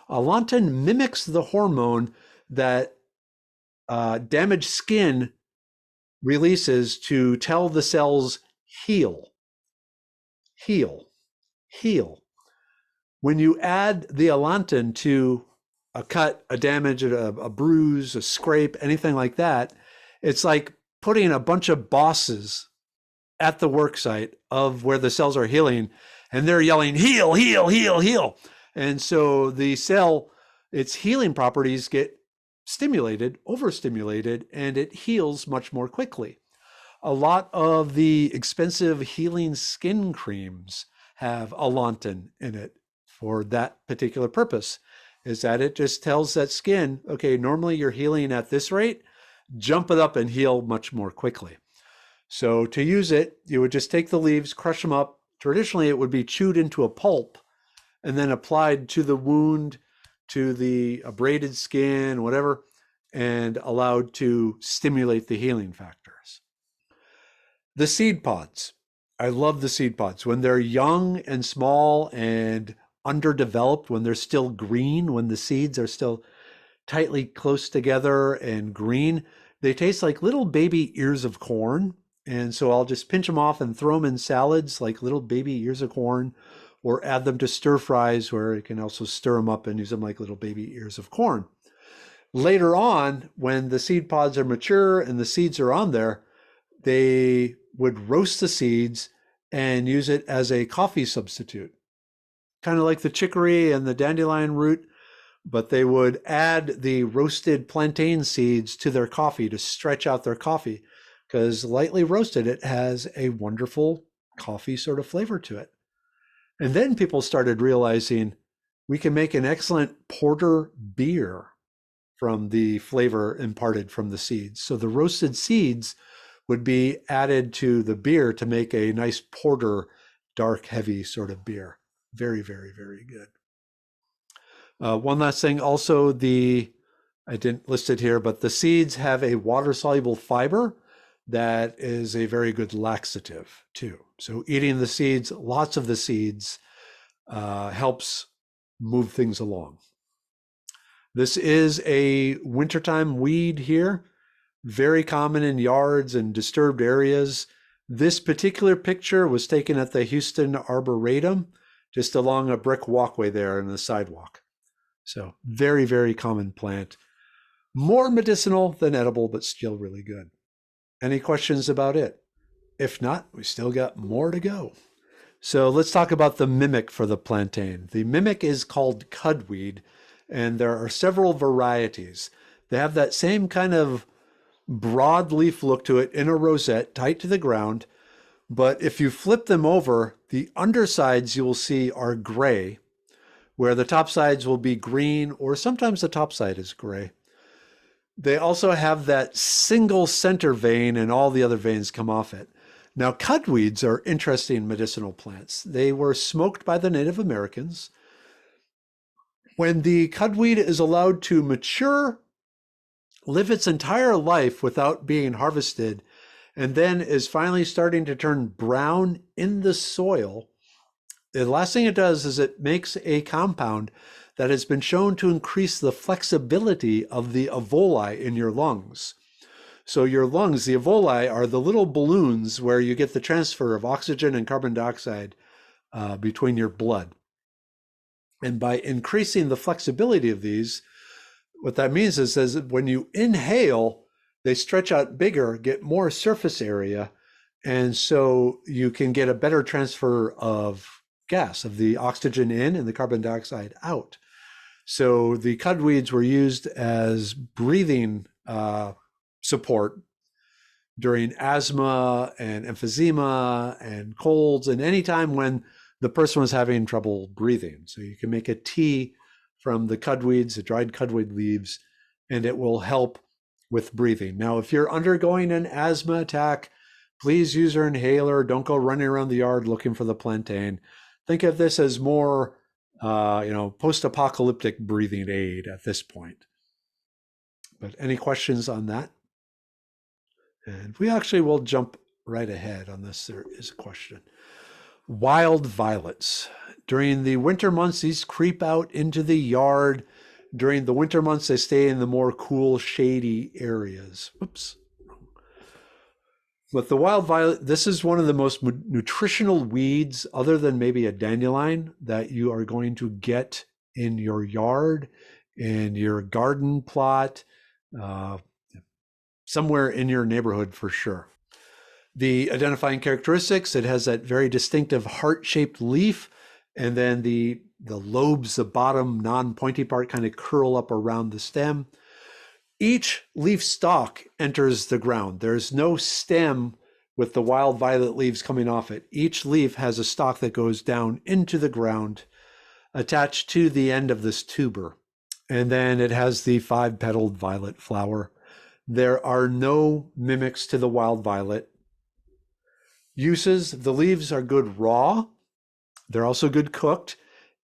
Allantin mimics the hormone that damaged skin releases to tell the cells heal. When you add the allantin to a cut, a damage, a bruise, a scrape, anything like that, it's like putting a bunch of bosses at the work site of where the cells are healing, and they're yelling, heal, heal, heal, heal. And so the cell, its healing properties get stimulated, overstimulated, and it heals much more quickly. A lot of the expensive healing skin creams have allantin in it for that particular purpose, is that it just tells that skin, okay, normally you're healing at this rate, jump it up and heal much more quickly. So to use it, you would just take the leaves, crush them up. Traditionally, it would be chewed into a pulp and then applied to the wound, to the abraded skin, whatever, and allowed to stimulate the healing factors. The seed pods. I love the seed pods. When they're young and small and underdeveloped, when they're still green, when the seeds are still tightly close together and green, they taste like little baby ears of corn. And so I'll just pinch them off and throw them in salads like little baby ears of corn, or add them to stir fries where you can also stir them up and use them like little baby ears of corn. Later on, when the seed pods are mature and the seeds are on there, they would roast the seeds and use it as a coffee substitute, kind of like the chicory and the dandelion root, but they would add the roasted plantain seeds to their coffee to stretch out their coffee, because lightly roasted, it has a wonderful coffee sort of flavor to it. And then people started realizing we can make an excellent porter beer from the flavor imparted from the seeds. So the roasted seeds would be added to the beer to make a nice porter, dark, heavy sort of beer. Very, very, very good. One last thing, also I didn't list it here, but the seeds have a water-soluble fiber that is a very good laxative too. So eating the seeds, lots of the seeds, helps move things along. This is a wintertime weed here, very common in yards and disturbed areas. This particular picture was taken at the Houston Arboretum, just along a brick walkway there in the sidewalk. So very, very common plant. More medicinal than edible, but still really good. Any questions about it? If not, we still got more to go. So let's talk about the mimic for the plantain. The mimic is called cudweed, and there are several varieties. They have that same kind of broad leaf look to it in a rosette, tight to the ground. But if you flip them over, the undersides you will see are gray, where the top sides will be green, or sometimes the top side is gray. They also have that single center vein, and all the other veins come off it. Now, cudweeds are interesting medicinal plants. They were smoked by the Native Americans. When the cudweed is allowed to mature, live its entire life without being harvested, and then is finally starting to turn brown in the soil, the last thing it does is it makes a compound that has been shown to increase the flexibility of the alveoli in your lungs. So your lungs, the alveoli, are the little balloons where you get the transfer of oxygen and carbon dioxide between your blood. And by increasing the flexibility of these, what that means is that when you inhale, they stretch out bigger, get more surface area, and so you can get a better transfer of gas, of the oxygen in and the carbon dioxide out. So the cudweeds were used as breathing support during asthma and emphysema and colds, and any time when the person was having trouble breathing. So you can make a tea from the cudweeds, the dried cudweed leaves, and it will help with breathing. Now, if you're undergoing an asthma attack, please use your inhaler. Don't go running around the yard looking for the plantain. Think of this as more, post-apocalyptic breathing aid at this point. But any questions on that? And we actually will jump right ahead on this. There is a question. Wild violets. During the winter months, these creep out into the yard. During the winter months, they stay in the more cool, shady areas. Whoops. But the wild violet, this is one of the most nutritional weeds, other than maybe a dandelion, that you are going to get in your yard, in your garden plot, somewhere in your neighborhood for sure. The identifying characteristics, it has that very distinctive heart-shaped leaf, and then the lobes, the bottom non-pointy part, kind of curl up around the stem. Each leaf stalk enters the ground. There's no stem with the wild violet leaves coming off it. Each leaf has a stalk that goes down into the ground, attached to the end of this tuber. And then it has the 5-petaled violet flower. There are no mimics to the wild violet. Uses: the leaves are good raw. They're also good cooked.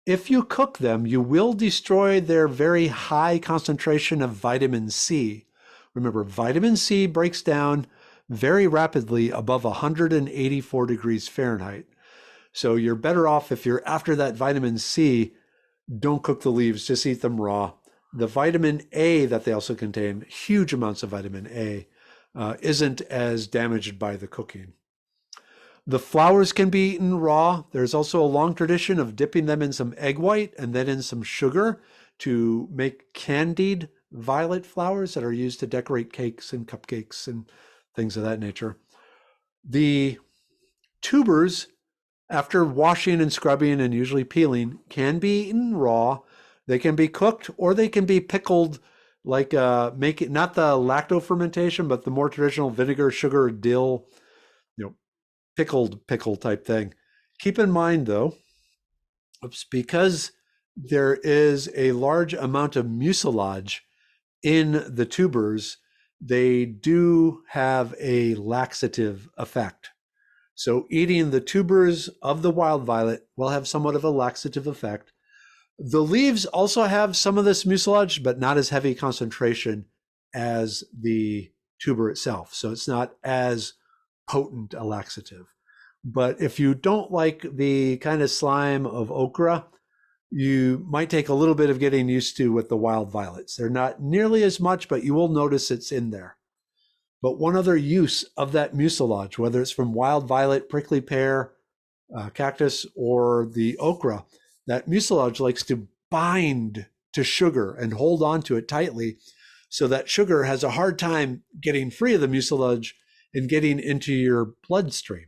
If you cook them, you will destroy their very high concentration of vitamin C. Remember, vitamin C breaks down very rapidly above 184 degrees Fahrenheit. So you're better off, if you're after that vitamin C, don't cook the leaves, just eat them raw. The vitamin A that they also contain, huge amounts of vitamin A, isn't as damaged by the cooking. The flowers can be eaten raw. There's also a long tradition of dipping them in some egg white and then in some sugar to make candied violet flowers that are used to decorate cakes and cupcakes and things of that nature. The tubers, after washing and scrubbing and usually peeling, can be eaten raw. They can be cooked or they can be pickled, like make it not the lacto fermentation, but the more traditional vinegar, sugar, dill, pickled pickle type thing. Keep in mind though, because there is a large amount of mucilage in the tubers, they do have a laxative effect. So eating the tubers of the wild violet will have somewhat of a laxative effect. The leaves also have some of this mucilage, but not as heavy concentration as the tuber itself. So it's not as potent a laxative. But if you don't like the kind of slime of okra, you might take a little bit of getting used to with the wild violets. They're not nearly as much, but you will notice it's in there. But one other use of that mucilage, whether it's from wild violet, prickly pear, cactus, or the okra, that mucilage likes to bind to sugar and hold on to it tightly, so that sugar has a hard time getting free of the mucilage and getting into your bloodstream.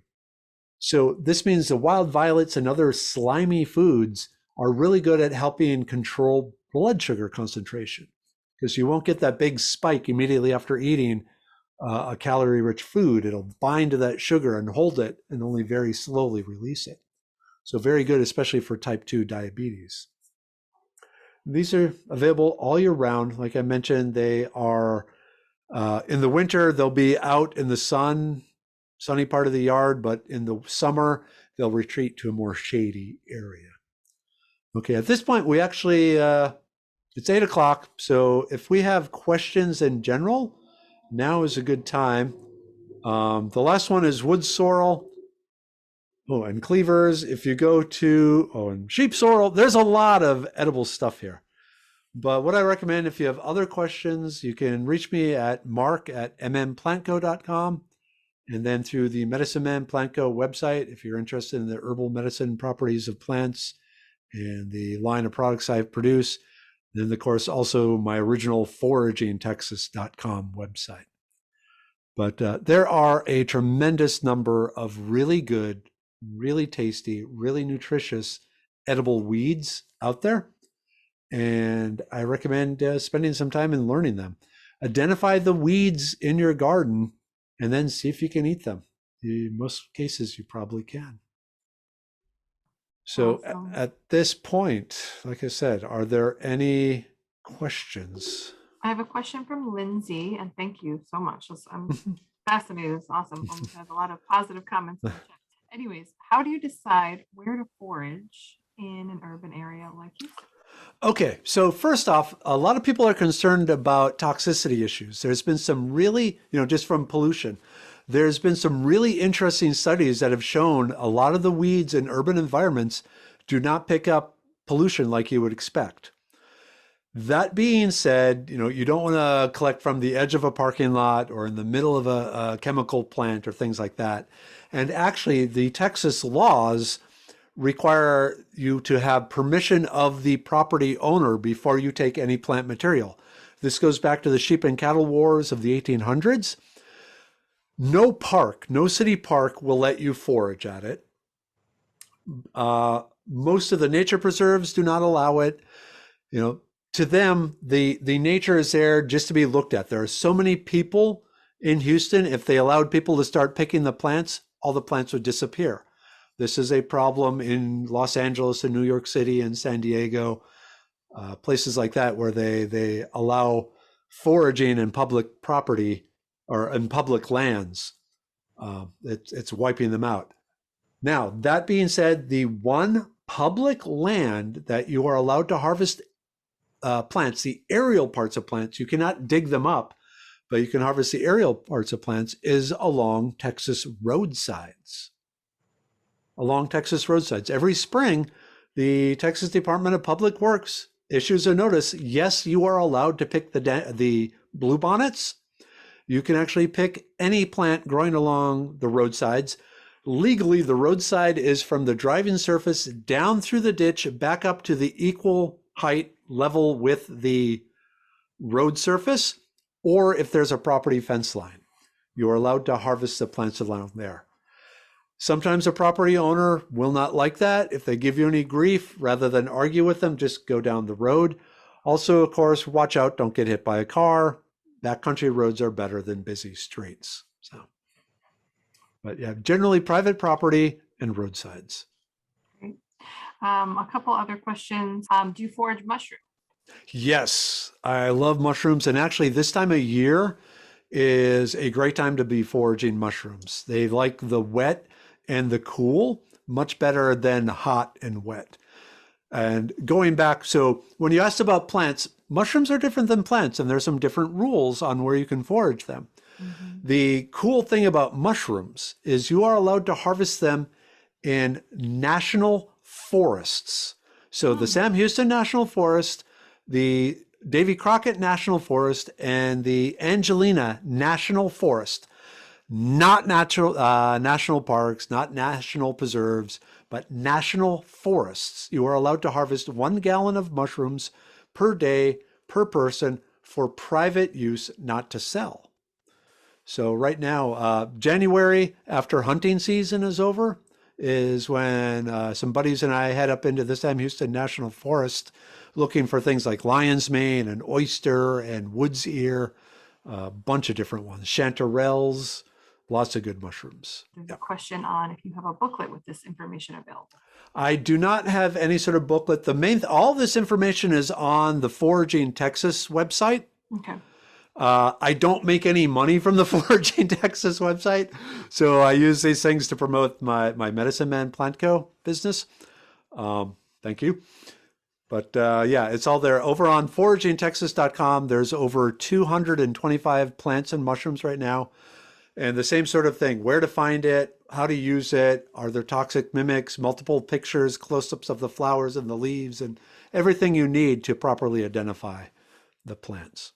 So this means the wild violets and other slimy foods are really good at helping control blood sugar concentration, because you won't get that big spike immediately after eating a calorie-rich food. It'll bind to that sugar and hold it and only very slowly release it. So very good, especially for type 2 diabetes. These are available all year round. Like I mentioned, they are in the winter, they'll be out in the sunny part of the yard, but in the summer, they'll retreat to a more shady area. Okay, at this point, we actually, it's 8 o'clock. So if we have questions in general, now is a good time. The last one is wood sorrel. Oh, and cleavers. If you go to, and sheep sorrel, there's a lot of edible stuff here. But what I recommend, if you have other questions, you can reach me at mark@mmplantco.com, and then through the Medicine Man Plant Co website, if you're interested in the herbal medicine properties of plants and the line of products I produce. Then, of course, also my original foragingtexas.com website. But there are a tremendous number of really good, really tasty, really nutritious edible weeds out there. And I recommend spending some time and learning them. Identify the weeds in your garden and then see if you can eat them. In most cases, you probably can. So Awesome. at this point, like I said, are there any questions? I have a question from Lindsay, and thank you so much. I'm fascinated. It's awesome. I have a lot of positive comments in the chat. Anyways, how do you decide where to forage in an urban area like you? Okay, so first off, a lot of people are concerned about toxicity issues. There's been some really, just from pollution, there's been some really interesting studies that have shown a lot of the weeds in urban environments do not pick up pollution like you would expect. That being said, you don't want to collect from the edge of a parking lot or in the middle of a chemical plant or things like that. And actually, the Texas laws require you to have permission of the property owner before you take any plant material. This goes back to the sheep and cattle wars of the 1800s. No park, no city park will let you forage at it. Most of the nature preserves do not allow it. To them, the nature is there just to be looked at. There are so many people In Houston, if they allowed people to start picking the plants, all the plants would disappear. This is a problem in Los Angeles and New York City and San Diego, places like that where they allow foraging in public property or in public lands. It's wiping them out. Now, that being said, the one public land that you are allowed to harvest plants, the aerial parts of plants, you cannot dig them up, but you can harvest the aerial parts of plants, is along Texas roadsides. Along Texas roadsides. Every spring, the Texas Department of Public Works issues a notice. Yes, you are allowed to pick the bluebonnets. You can actually pick any plant growing along the roadsides. Legally, the roadside is from the driving surface down through the ditch, back up to the equal height level with the road surface, or if there's a property fence line, you are allowed to harvest the plants along there. Sometimes a property owner will not like that. If they give you any grief, rather than argue with them, just go down the road. Also, of course, watch out, don't get hit by a car. Backcountry roads are better than busy streets. But yeah, generally private property and roadsides. Great. A couple other questions. Do you forage mushrooms? Yes, I love mushrooms. And actually, this time of year is a great time to be foraging mushrooms. They like the wet and the cool much better than hot and wet. And going back, so when you asked about plants, mushrooms are different than plants, and there's some different rules on where you can forage them. Mm-hmm. The cool thing about mushrooms is you are allowed to harvest them in national forests. So the Sam Houston National Forest, the Davy Crockett National Forest, and the Angelina National Forest. Not national parks, not national preserves, but national forests. You are allowed to harvest 1 gallon of mushrooms per day per person for private use, not to sell. So right now, January, after hunting season is over, is when some buddies and I head up into the Sam Houston National Forest looking for things like lion's mane and oyster and wood's ear, a bunch of different ones, chanterelles, lots of good mushrooms. There's a question on if you have a booklet with this information available. I do not have any sort of booklet. All this information is on the Foraging Texas website. Okay. I don't make any money from the Foraging Texas website, so I use these things to promote my Medicine Man Plant Co. business. Thank you. But yeah, it's all there. Over on foragingtexas.com, there's over 225 plants and mushrooms right now. And the same sort of thing, where to find it, how to use it, are there toxic mimics, multiple pictures, close-ups of the flowers and the leaves, and everything you need to properly identify the plants.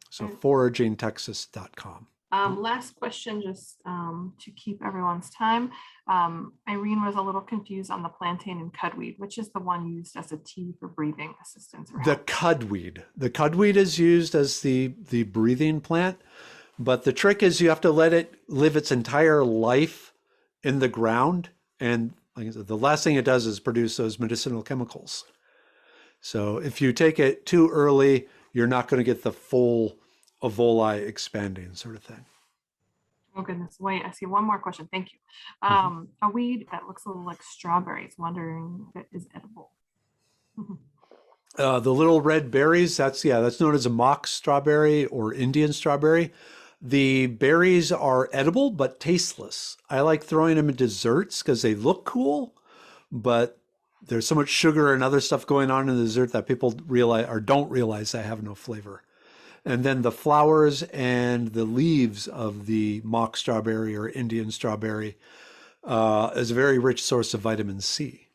So foragingtexas.com. Last question, just to keep everyone's time. Irene was a little confused on the plantain and cudweed, which is the one used as a tea for breathing assistance. The cudweed. The cudweed is used as the breathing plant. But the trick is you have to let it live its entire life in the ground. And like I said, the last thing it does is produce those medicinal chemicals. So if you take it too early, you're not going to get the full evoli expanding sort of thing. Oh goodness, wait, I see one more question. Thank you. A weed that looks a little like strawberries, wondering if it is edible. The little red berries, that's known as a mock strawberry or Indian strawberry. The berries are edible, but tasteless. I like throwing them in desserts because they look cool, but there's so much sugar and other stuff going on in the dessert that people realize or don't realize they have no flavor. And then the flowers and the leaves of the mock strawberry or Indian strawberry is a very rich source of vitamin C.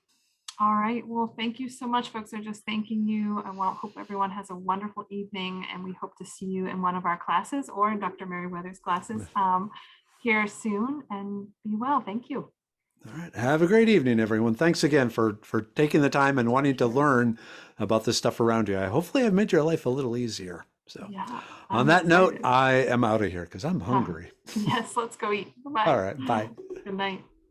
All right. Well, thank you so much, folks. We're just thanking you. I hope everyone has a wonderful evening, and we hope to see you in one of our classes or in Dr. Merriwether's classes here soon. And be well. Thank you. All right. Have a great evening, everyone. Thanks again for taking the time and wanting to learn about this stuff around you. Hopefully I've made your life a little easier. So yeah, on that note, I am out of here because I'm hungry. Yes, let's go eat. Bye-bye. All right. Bye. Good night.